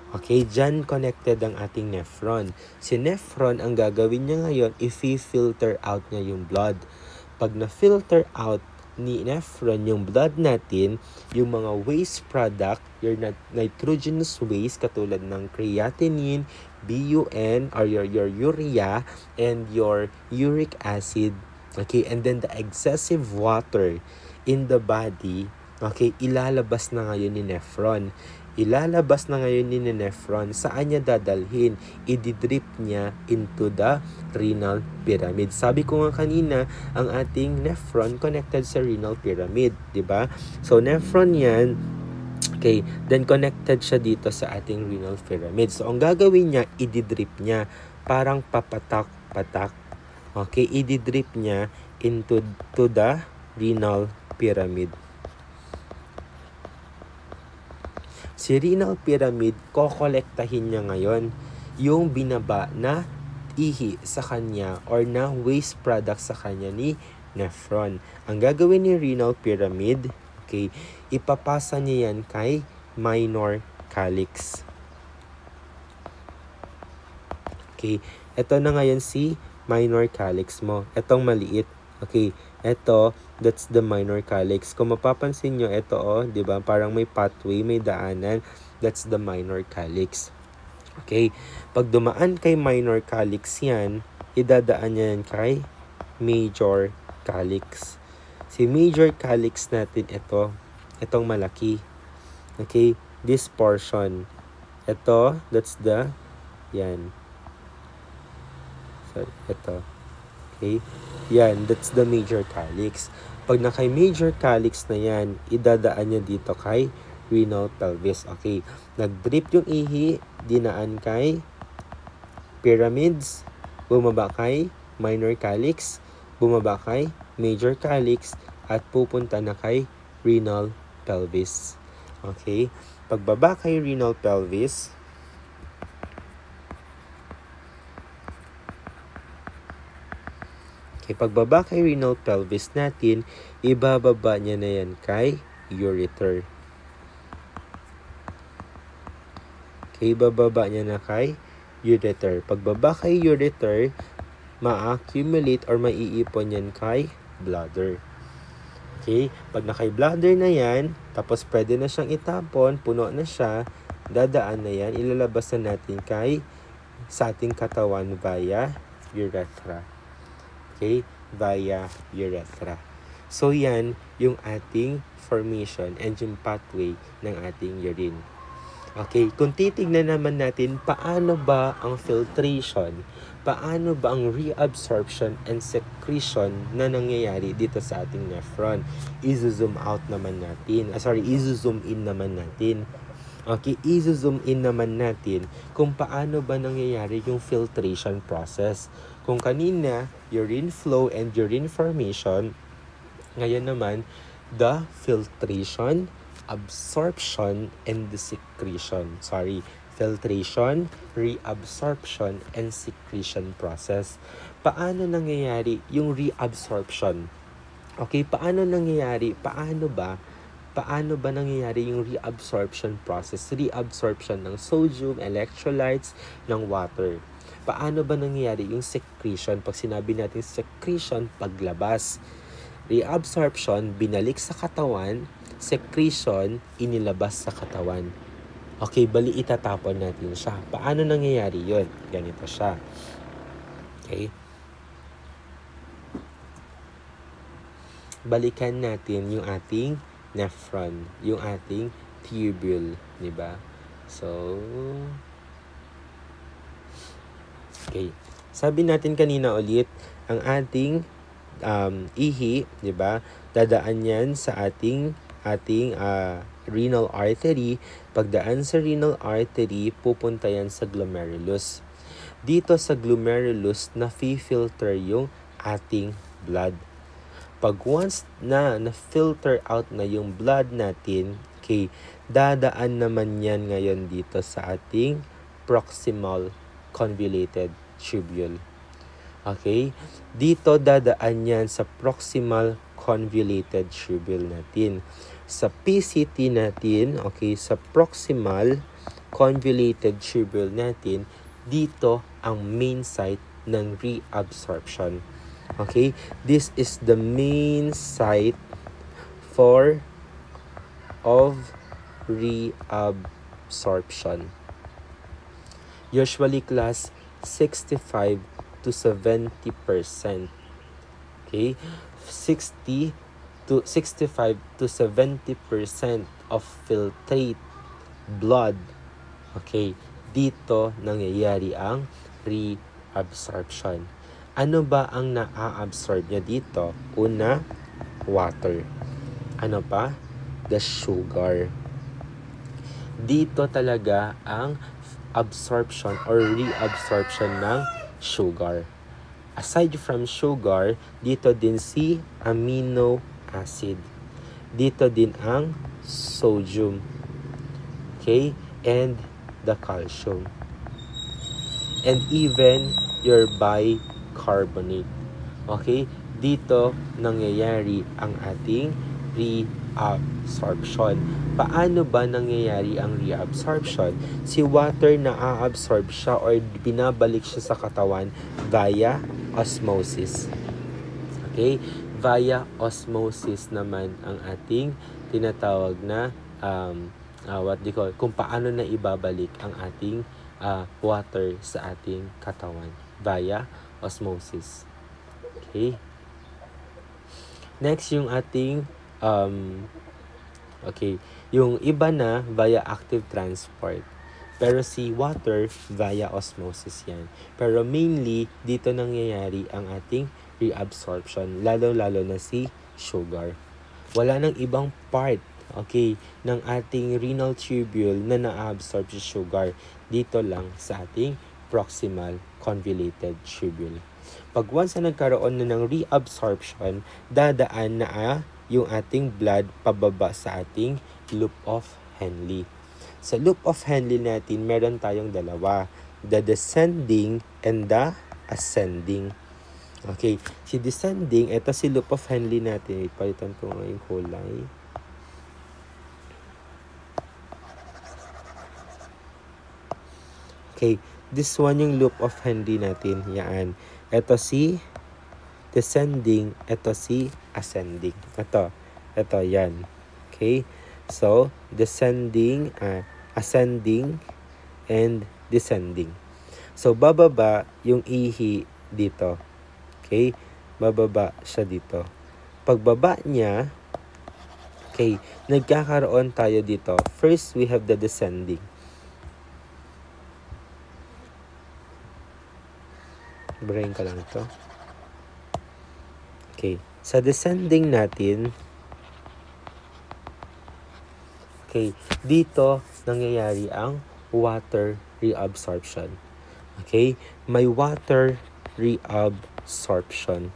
Okay, dyan connected ang ating nephron. Si nephron, ang gagawin niya ngayon, i-filter out niya yung blood. Pag na-filter out ni nephron yung blood natin, yung mga waste product, your nitrogenous waste, katulad ng creatinine, BUN, or your urea, and your uric acid, okay, and then the excessive water in the body, okay, ilalabas na ngayon ni nephron. Ilalabas na ngayon ni nephron. Saan niya dadalhin? I-drip niya into the renal pyramid. Sabi ko nga kanina, ang ating nephron connected sa renal pyramid, di ba? So nephron yan. Okay, then connected siya dito sa ating renal pyramid. So ang gagawin niya, i-drip niya, parang papatak-patak. Okay, i-drip niya into the renal pyramid. Si renal pyramid, kokolektahin niya ngayon yung binaba na ihi sa kanya or na waste product sa kanya ni nephron. Ang gagawin ni renal pyramid, okay, ipapasa niya yan kay minor calyx. Okay, ito na ngayon si minor calyx mo. Etong maliit. Okay, ito, that's the minor calyx. Kung mapapansin nyo, ito, di ba? Parang may pathway, may daanan. That's the minor calyx. Okay, pag dumaan kay minor calyx yan, idadaan yan kay major calyx. Si major calyx natin, itong malaki. Okay, this portion. Ito, that's the, yan. So, ito. Okay, yan, that's the major calyx. Pag na kay major calyx na yan, idadaan niya dito kay renal pelvis. Okay, nag-drip yung ihi, dinaan kay pyramids, bumaba kay minor calyx, bumaba kay major calyx, at pupunta na kay renal pelvis. Okay, pagbaba kay renal pelvis, okay, pagbaba kay renal pelvis natin, ibababa niya na yan kay ureter. Okay, bababa niya na kay ureter. Pagbaba kay ureter, ma-accumulate or maiipon yan kay bladder. Okay, pag na kay bladder na yan, tapos pwede na siyang itapon, puno na siya, dadaan na yan, ilalabas na natin sa ating katawan via urethra. Okay, via urethra. So yan yung ating formation and yung pathway ng ating urine. Okay, kung titignan naman natin paano ba ang filtration, paano ba ang reabsorption and secretion na nangyayari dito sa ating nephron, i-zoom out naman natin. I-zoom in naman natin. Okay, i-zoom in naman natin kung paano ba nangyayari yung filtration process. Kung kanina, urine flow and urine formation, ngayon naman, the filtration, absorption, and the secretion. Filtration, reabsorption, and secretion process. Paano nangyayari yung reabsorption? Okay, paano nangyayari? Paano ba nangyayari yung reabsorption process? Reabsorption ng sodium, electrolytes, ng water. Paano ba nangyayari yung secretion? Pag sinabi natin secretion, paglabas. Reabsorption, binalik sa katawan. Secretion, inilabas sa katawan. Okay, bali itatapon natin siya. Paano nangyayari yun? Ganito siya. Okay. balikan natin yung ating nephron, yung ating tubule, di ba? So, okay. Sabi natin kanina ulit, ang ating ihi, di ba? Dadaan yan sa ating renal artery. Pagdaan sa renal artery, pupunta yan sa glomerulus. Dito sa glomerulus, na-filter yung ating blood. Pag once na-filter out na yung blood natin, okay, dadaan naman yan ngayon dito sa ating proximal convoluted tubule. Okay? Dito dadaan yan sa proximal convoluted tubule natin. Sa PCT natin, okay, sa proximal convoluted tubule natin, dito ang main site ng reabsorption. Okay? This is the main site of reabsorption. Usually class 65 to 70%. Okay? 65 to 70% of filtrate blood. Okay? Dito nangyayari ang reabsorption. Ano ba ang na-absorb niya dito? Una, water. Ano pa? The sugar. Dito talaga ang absorption or reabsorption ng sugar. Aside from sugar, dito din si amino acid. Dito din ang sodium. Okay? And the calcium. And even your bicarbonate. Okay? Dito nangyayari ang ating reabsorption. Paano ba nangyayari ang reabsorption? Si water na-absorb siya or binabalik siya sa katawan via osmosis. Okay? Via osmosis naman ang ating tinatawag na kung paano na ibabalik ang ating water sa ating katawan via osmosis. Okay? Next, yung ating yung iba na via active transport. Pero si water via osmosis yan. Pero mainly, dito nangyayari ang ating reabsorption. Lalo-lalo na si sugar. Wala nang ibang part, okay, ng ating renal tubule na na-absorb si sugar. Dito lang sa ating proximal convoluted tubule. Pag once na nagkaroon na ng reabsorption, dadaan na yung ating blood pababa sa ating loop of Henle. Sa loop of Henle natin, meron tayong dalawa. The descending and the ascending. Okay. Si descending, ito si loop of Henle natin. Ipalitan ko nga yung kulay. Okay. This one yung loop of Henle natin. Yan. Ito si descending. Ito si ascending. Ito, yan. Okay? So, descending, ascending, and descending. So, bababa yung ihi dito. Okay? Bababa siya dito. Pagbaba niya, okay, nagkakaroon tayo dito. First, we have the descending. Brain ka lang ito. Okay. Sa descending natin, okay, dito nangyayari ang water reabsorption. Okay? May water reabsorption.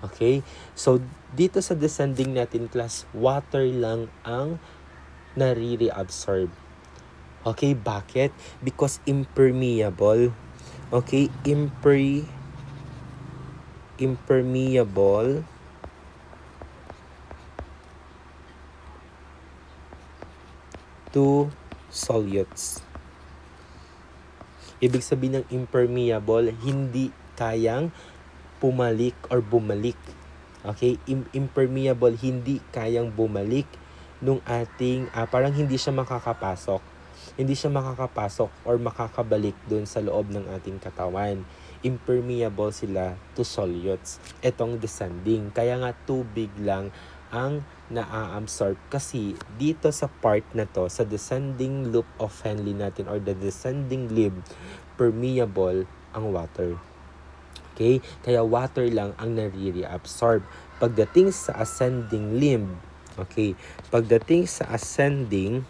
Okay? So, dito sa descending natin, class, water lang ang nare-reabsorb. Okay? Bakit? Because impermeable. Okay? Impermeable to solutes. Ibig sabihin ng impermeable, hindi kayang pumalik or bumalik. Okay? Impermeable, hindi kayang bumalik nung ating, parang hindi siya makakapasok. Hindi siya makakapasok or makakabalik dun sa loob ng ating katawan. Impermeable sila to solutes. Etong descending. Kaya nga tubig lang ang na-absorb kasi dito sa part na to, sa descending loop of Henle natin or the descending limb, permeable ang water. Okay? Kaya water lang ang nare-reabsorb. Pagdating sa ascending limb, okay, pagdating sa ascending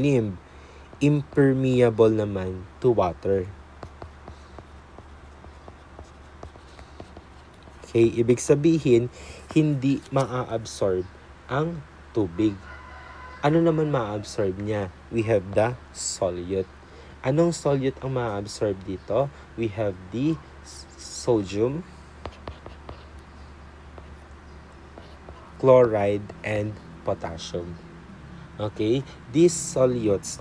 limb, impermeable naman to water. Okay, ibig sabihin, hindi maa-absorb ang tubig. Ano naman maa-absorb niya? We have the solute. Anong solute ang maa-absorb dito? We have the sodium, chloride, and potassium. Okay? These solutes,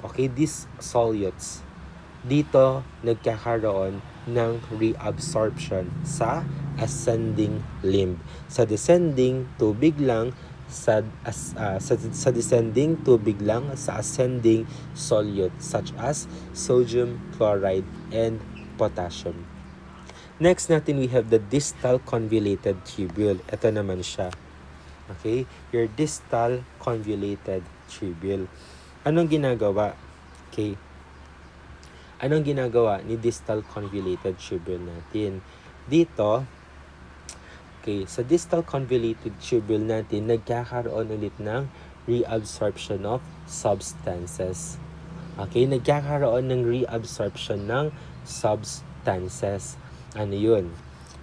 dito nagkakaroon ng reabsorption sa ascending limb. Sa descending, tubig lang. Sa descending, tubig lang. Sa ascending, solute such as sodium, chloride, and potassium. Next natin, we have the distal convoluted tubule. Ito naman siya. Okay? Your distal convoluted tubule. Anong ginagawa? Okay. Anong ginagawa ni distal convoluted tubule natin? Dito, okay, sa distal convoluted tubule natin, nagkakaroon ulit ng reabsorption of substances. Okay, nagkakaroon ng reabsorption ng substances. Ano yun?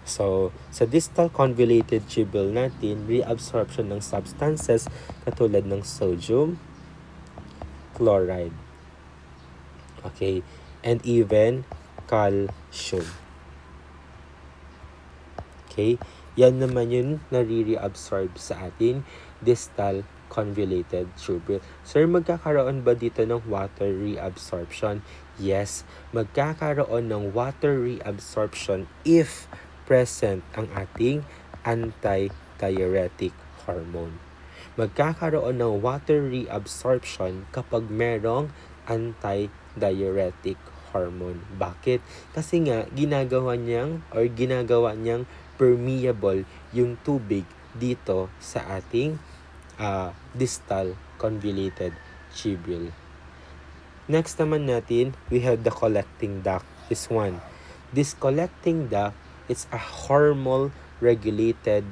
So, sa distal convoluted tubule natin, reabsorption ng substances katulad ng sodium, chloride, okay, and even calcium. Okay, yan naman yung nare-reabsorb sa ating distal convoluted tubule. Sir, magkakaroon ba dito ng water reabsorption? Yes, magkakaroon ng water reabsorption if present ang ating anti-diuretic hormone. Magkakaroon ng water reabsorption kapag merong anti-diuretic hormone. Bakit? Kasi nga, ginagawa niyang permeable yung tubig dito sa ating distal convoluted tubule. Next naman natin, we have the collecting duct. This one. This collecting duct, it's a hormonal regulated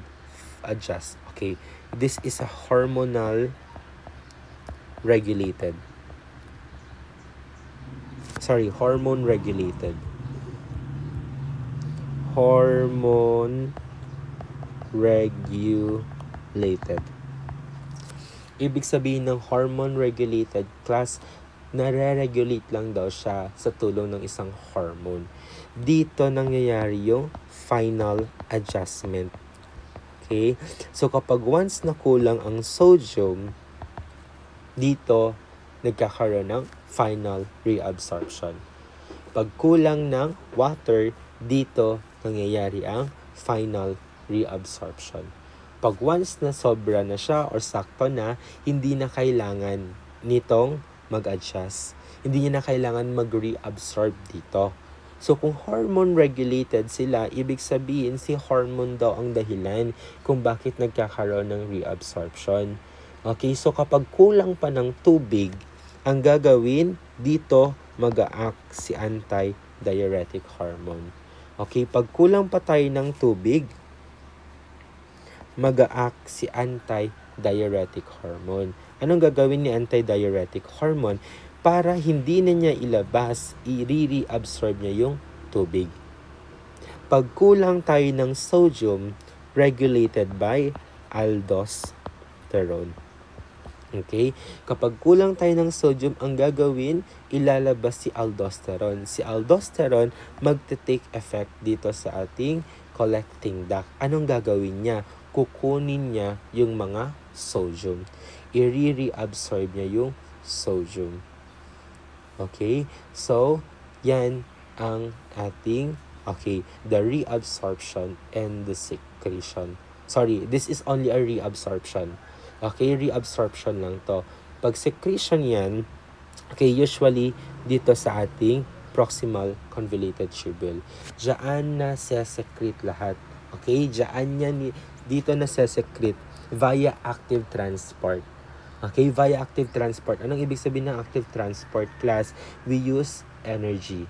okay. This is a hormonal regulated. Hormone regulated. Hormone regulated. Ibig sabihin ng hormone regulated class, nare-regulate lang daw siya sa tulong ng isang hormone. Dito nangyayari yung final adjustment. Okay? So kapag once na kulang ang sodium, dito nagkakaroon ng final reabsorption. Pag kulang ng water, dito nangyayari ang final reabsorption. Pag once na sobra na siya or sakto na, hindi na kailangan nitong mag-adjust. Hindi niya na kailangan mag-reabsorb dito. So kung hormone regulated sila, ibig sabihin si hormone daw ang dahilan kung bakit nagkakaroon ng reabsorption. Okay, so kapag kulang pa ng tubig, ang gagawin dito, mag-a-act si anti-diuretic hormone. Okay, pag kulang pa tayo ng tubig, mag-a-act si anti-diuretic hormone. Anong gagawin ni anti-diuretic hormone? Para hindi na niya ilabas, i-reabsorb niya yung tubig. Pag kulang tayo ng sodium, regulated by aldosterone. Okay? Kapag kulang tayo ng sodium, ang gagawin, ilalabas si aldosterone. Si aldosterone, magte-take effect dito sa ating collecting duct. Anong gagawin niya? Kukunin niya yung mga sodium. I-reabsorb niya yung sodium. Okay? So, yan ang ating, the reabsorption and the secretion Sorry, this is only a reabsorption. Okay, reabsorption lang to. Pag secretion yan, okay, usually dito sa ating proximal convoluted tubule. Diyan na secrete lahat. Okay, diyan yan, dito na secrete via active transport. Okay, via active transport. Anong ibig sabihin ng active transport, class? We use energy.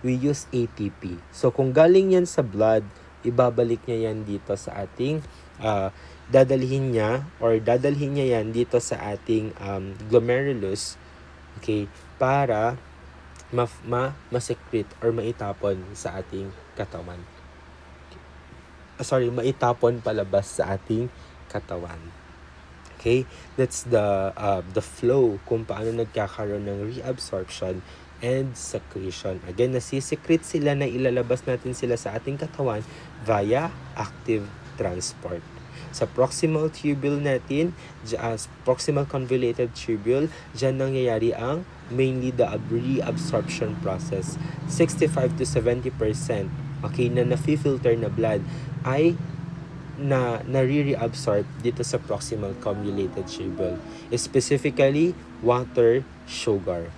We use ATP. So, kung galing yan sa blood, ibabalik niya yan dito sa ating, dadalhin niya yan dito sa ating glomerulus, okay, para ma-secrete or maitapon sa ating katawan. Maitapon palabas sa ating katawan. Okay, that's the flow kung paano nagkakaroon ng reabsorption and secretion. Again, nasisecrete sila na ilalabas natin sila sa ating katawan via active transport. Sa proximal tubule natin, proximal convoluted tubule, dyan nangyayari ang mainly the reabsorption process. 65 to 70%, okay, na na-filter na blood ay nare-reabsorb dito sa proximal convoluted tubule. Specifically, water, sugar.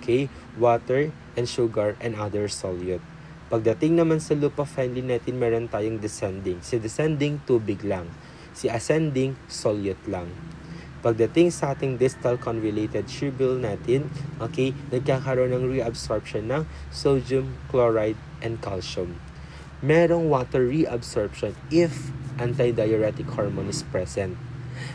Okay? Water and sugar and other solute. Pagdating naman sa loop of Henle natin, meron tayong descending. Si descending, tubig lang. Si ascending, solute lang. Pagdating sa ating distal convoluted tubule natin, okay, nagkakaroon ng reabsorption ng sodium, chloride, and calcium. Merong water reabsorption if antidiuretic hormone is present.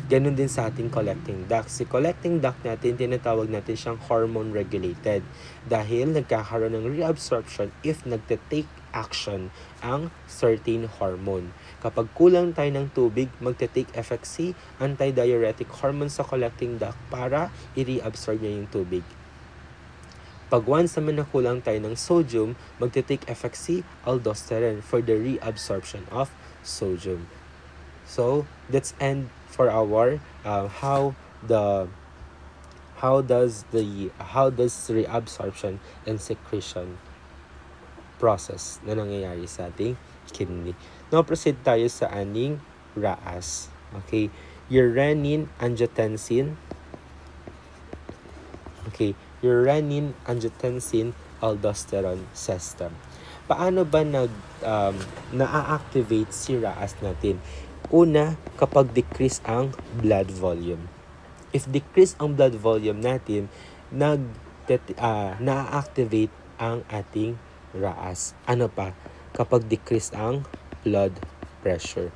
Ganun din sa ating collecting duct. Si collecting duct natin, tinatawag natin siyang hormone regulated dahil nagkakaroon ng reabsorption if nagte-take action ang certain hormone. Kapag kulang tayo ng tubig, magte-take effect si antidiuretic hormone sa collecting duct para i-reabsorb niya yung tubig. Pag once naman nakulang tayo ng sodium, magte-take effect si aldosterone for the reabsorption of sodium. So that's end for our how does reabsorption and secretion process na nangyayari sa ating kidney. Now proceed tayo sa aning RAAS. Okay, your renin-angiotensin. Okay, your renin-angiotensin-aldosterone system. Paano ba na-activate si RAAS natin? Una, kapag decrease ang blood volume. If decrease ang blood volume natin, na-activate ang ating RAAS. Ano pa? Kapag decrease ang blood pressure.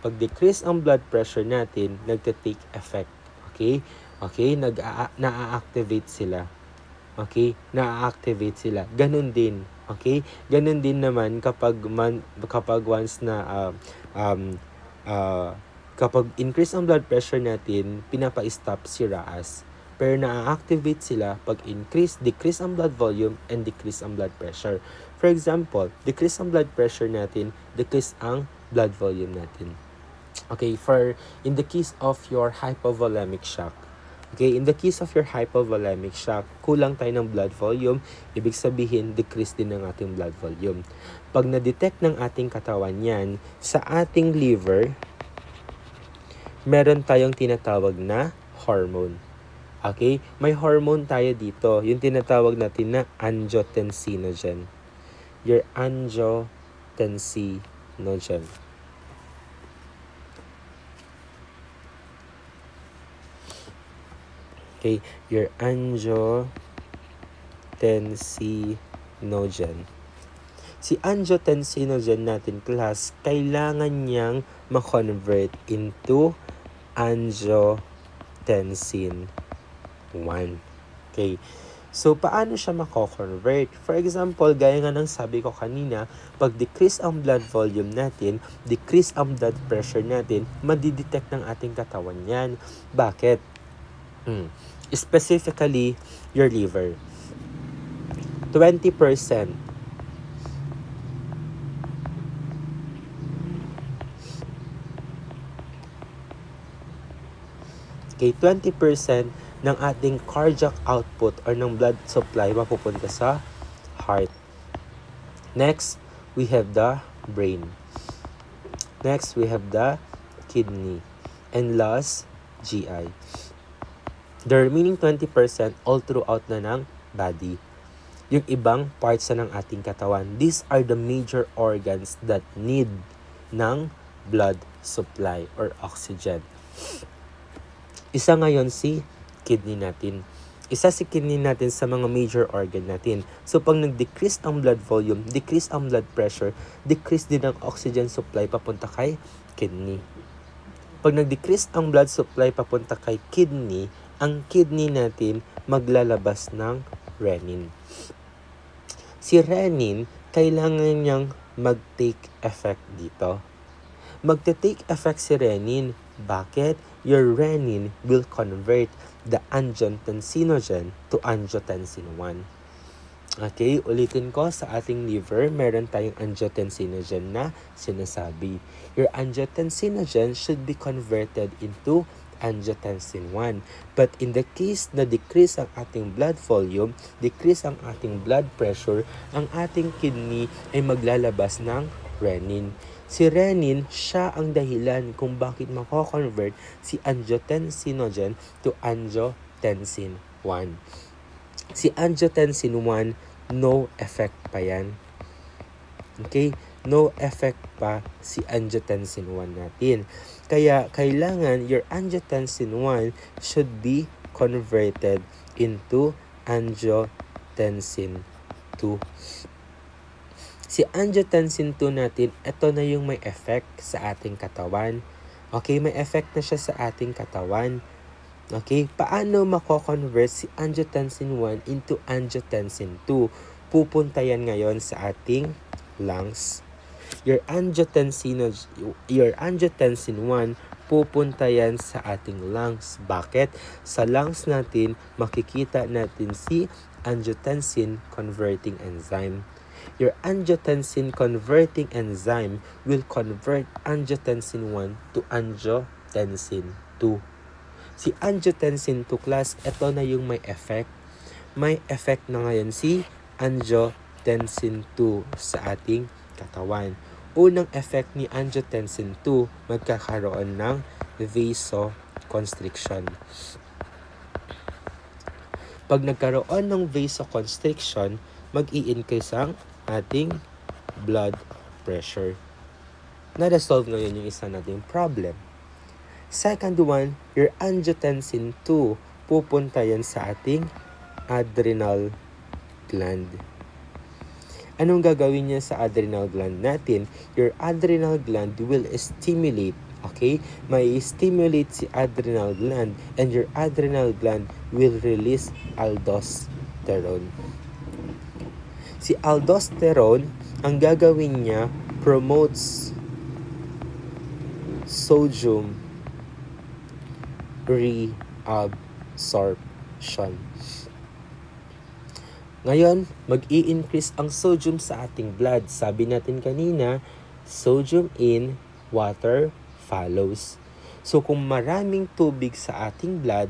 Pag decrease ang blood pressure natin, nagte-take effect. Okay? Okay? Na-activate sila. Okay? Na-activate sila. Ganun din. Okay? Ganun din naman kapag once na kapag increase ang blood pressure natin, pinapa-stop si RAAS. Pero na-activate sila pag decrease ang blood volume and decrease ang blood pressure. For example, decrease ang blood pressure natin, decrease ang blood volume natin. Okay, in the case of your hypovolemic shock. Okay, in the case of your hypovolemic shock, kulang tayo ng blood volume, ibig sabihin, decrease din ng ating blood volume. Pag na-detect ng ating katawan yan, sa ating liver, meron tayong tinatawag na hormone. Okay, may hormone tayo dito, yung tinatawag natin na angiotensinogen. Your angiotensinogen. Okay, your angiotensinogen. Si angiotensinogen natin, class, kailangan niyang ma-convert into angiotensin 1. Okay. So, paano siya mako-convert? For example, gaya nga ng sabi ko kanina, pag decrease ang blood volume natin, decrease ang blood pressure natin, madidetect ng ating katawan yan. Bakit? Specifically, your liver. 20%. Okay, 20% ng ating cardiac output or ng blood supply mapupunta sa heart. Next, we have the brain. Next, we have the kidney. And last, GI. The remaining 20% all throughout na ng body. Yung ibang parts na ng ating katawan. These are the major organs that need ng blood supply or oxygen. Isa ngayon si kidney natin. Isa si kidney natin sa mga major organ natin. So, pag nag-decrease ang blood volume, decrease ang blood pressure, decrease din ang oxygen supply papunta kay kidney. Pag nag-decrease ang blood supply papunta kay kidney, ang kidney natin maglalabas ng renin. Si renin, kailangan niyang mag-take effect dito. Magte-take effect si renin. Bakit? Your renin will convert the angiotensinogen to angiotensin 1. Okay, ulitin ko, sa ating liver, meron tayong angiotensinogen na sinasabi. Your angiotensinogen should be converted into angiotensin 1. But in the case na decrease ang ating blood volume, decrease ang ating blood pressure, ang ating kidney ay maglalabas ng renin. Si renin, siya ang dahilan kung bakit mako-convert si angiotensinogen to angiotensin 1. Si angiotensin 1, no effect pa yan. Okay? No effect pa si angiotensin 1 natin. Kaya, kailangan your angiotensin 1 should be converted into angiotensin 2. Si angiotensin 2 natin, ito na yung may effect sa ating katawan. Okay, may effect na siya sa ating katawan. Okay, paano mako-convert si angiotensin 1 into angiotensin 2? Pupunta yan ngayon sa ating lungs. Your angiotensin 1, pupunta yan sa ating lungs. Bakit? Sa lungs natin, makikita natin si angiotensin converting enzyme. Your angiotensin converting enzyme will convert angiotensin 1 to angiotensin 2. Si angiotensin 2 class, ito na yung may effect. May effect na ngayon si angiotensin 2 sa ating katawan. Unang effect ni angiotensin 2, magkakaroon ng vasoconstriction. Pag nagkaroon ng vasoconstriction, mag-i-increase ang ating blood pressure. Na-resolve ngayon yung isa nating problem. Second one, your angiotensin 2, pupunta yan sa ating adrenal gland. Anong gagawin niya sa adrenal gland natin? Your adrenal gland will stimulate, okay? May stimulate si adrenal gland and your adrenal gland will release aldosterone. Si aldosterone, ang gagawin niya, promotes sodium reabsorption. Ngayon, mag-i-increase ang sodium sa ating blood. Sabi natin kanina, sodium in, water follows. So, kung maraming tubig sa ating blood,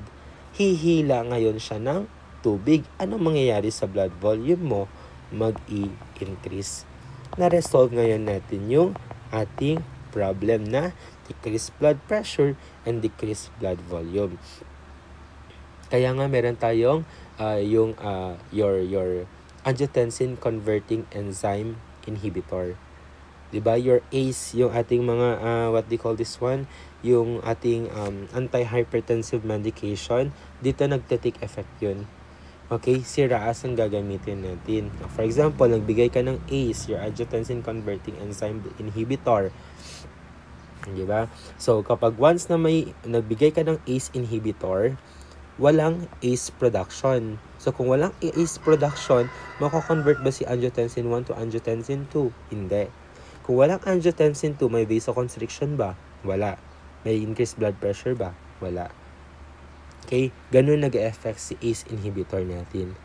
hihila ngayon siya ng tubig. Anong mangyayari sa blood volume mo? Mag-i-increase. Na-resolve ngayon natin yung ating problem na decreased blood pressure and decreased blood volume. Kaya nga meron tayong your angiotensin converting enzyme inhibitor. 'Di ba? Your ACE, yung ating mga what they call this one, yung ating anti-hypertensive medication, dito nagte-take effect 'yun. Okay, si RAAS ang gagamitin natin. For example, nagbigay ka ng ACE, your angiotensin converting enzyme inhibitor. Diba? So, kapag once na may nagbigay ka ng ACE inhibitor, walang ACE production. So, kung walang ACE production, mako-convert ba si angiotensin 1 to angiotensin 2? Hindi. Kung walang angiotensin 2, may vasoconstriction ba? Wala. May increased blood pressure ba? Wala. Okay? Ganun nag-e-effect si ACE inhibitor natin.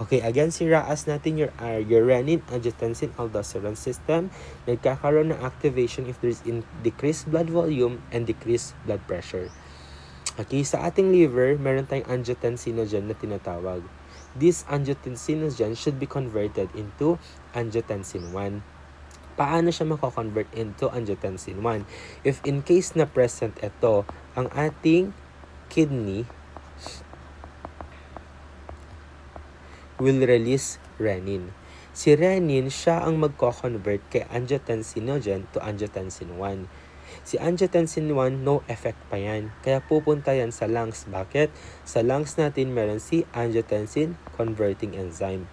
Okay, again, si RAAS natin, your renin, angiotensin, aldosterone system, nagkakaroon ng activation if there's decreased blood volume and decreased blood pressure. Okay, sa ating liver, meron tayong angiotensinogen na tinatawag. This angiotensinogen should be converted into angiotensin 1. Paano siya mako-convert into angiotensin 1? If in case na present ito, ang ating kidney will release renin. Si renin, siya ang magko-convert kay angiotensinogen to angiotensin 1. Si angiotensin 1, no effect pa yan. Kaya pupunta yan sa lungs. Bakit? Sa lungs natin meron si angiotensin converting enzyme.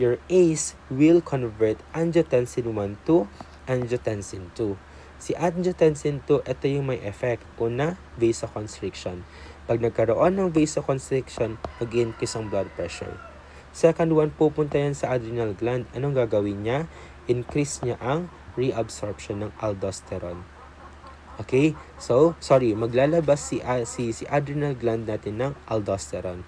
Your ACE will convert angiotensin 1 to angiotensin 2. Si angiotensin 2, ito yung may effect. Una, vasoconstriction. Pag nagkaroon ng vasoconstriction, mag-increase ang blood pressure. Second one, pupunta yan sa adrenal gland. Anong gagawin niya? Increase niya ang reabsorption ng aldosterone. Okay? So, maglalabas si adrenal gland natin ng aldosterone.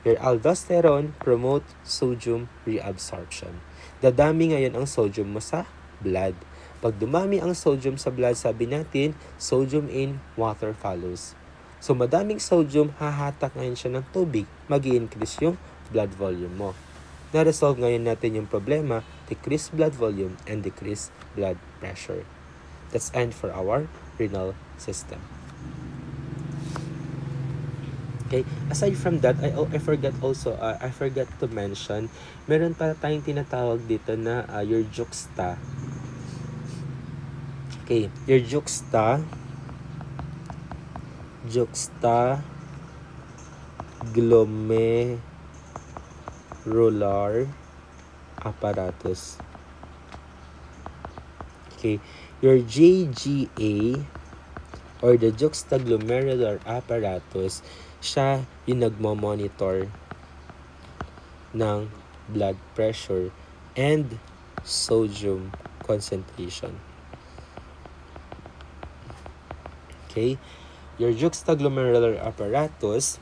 Your aldosterone promote sodium reabsorption. Dadami ngayon ang sodium mo sa blood. Pag dumami ang sodium sa blood, sabi natin, sodium in, water follows. So, madaming sodium, hahatak ngayon siya ng tubig. Mag-i-increase yung blood volume mo. Na-resolve ngayon natin yung problema, decrease blood volume and decrease blood pressure. That's end for our renal system. Okay, aside from that, I forgot to mention, meron pa tayong tinatawag dito na your juxta. Okay, your juxta glomerular apparatus. Okay, your JGA or the juxtaglomerular apparatus, siya yung nagmo-monitor ng blood pressure and sodium concentration. Okay, your juxtaglomerular apparatus,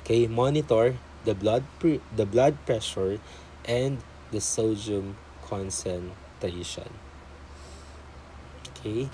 okay, monitor the blood pressure and the sodium concentration. Okay.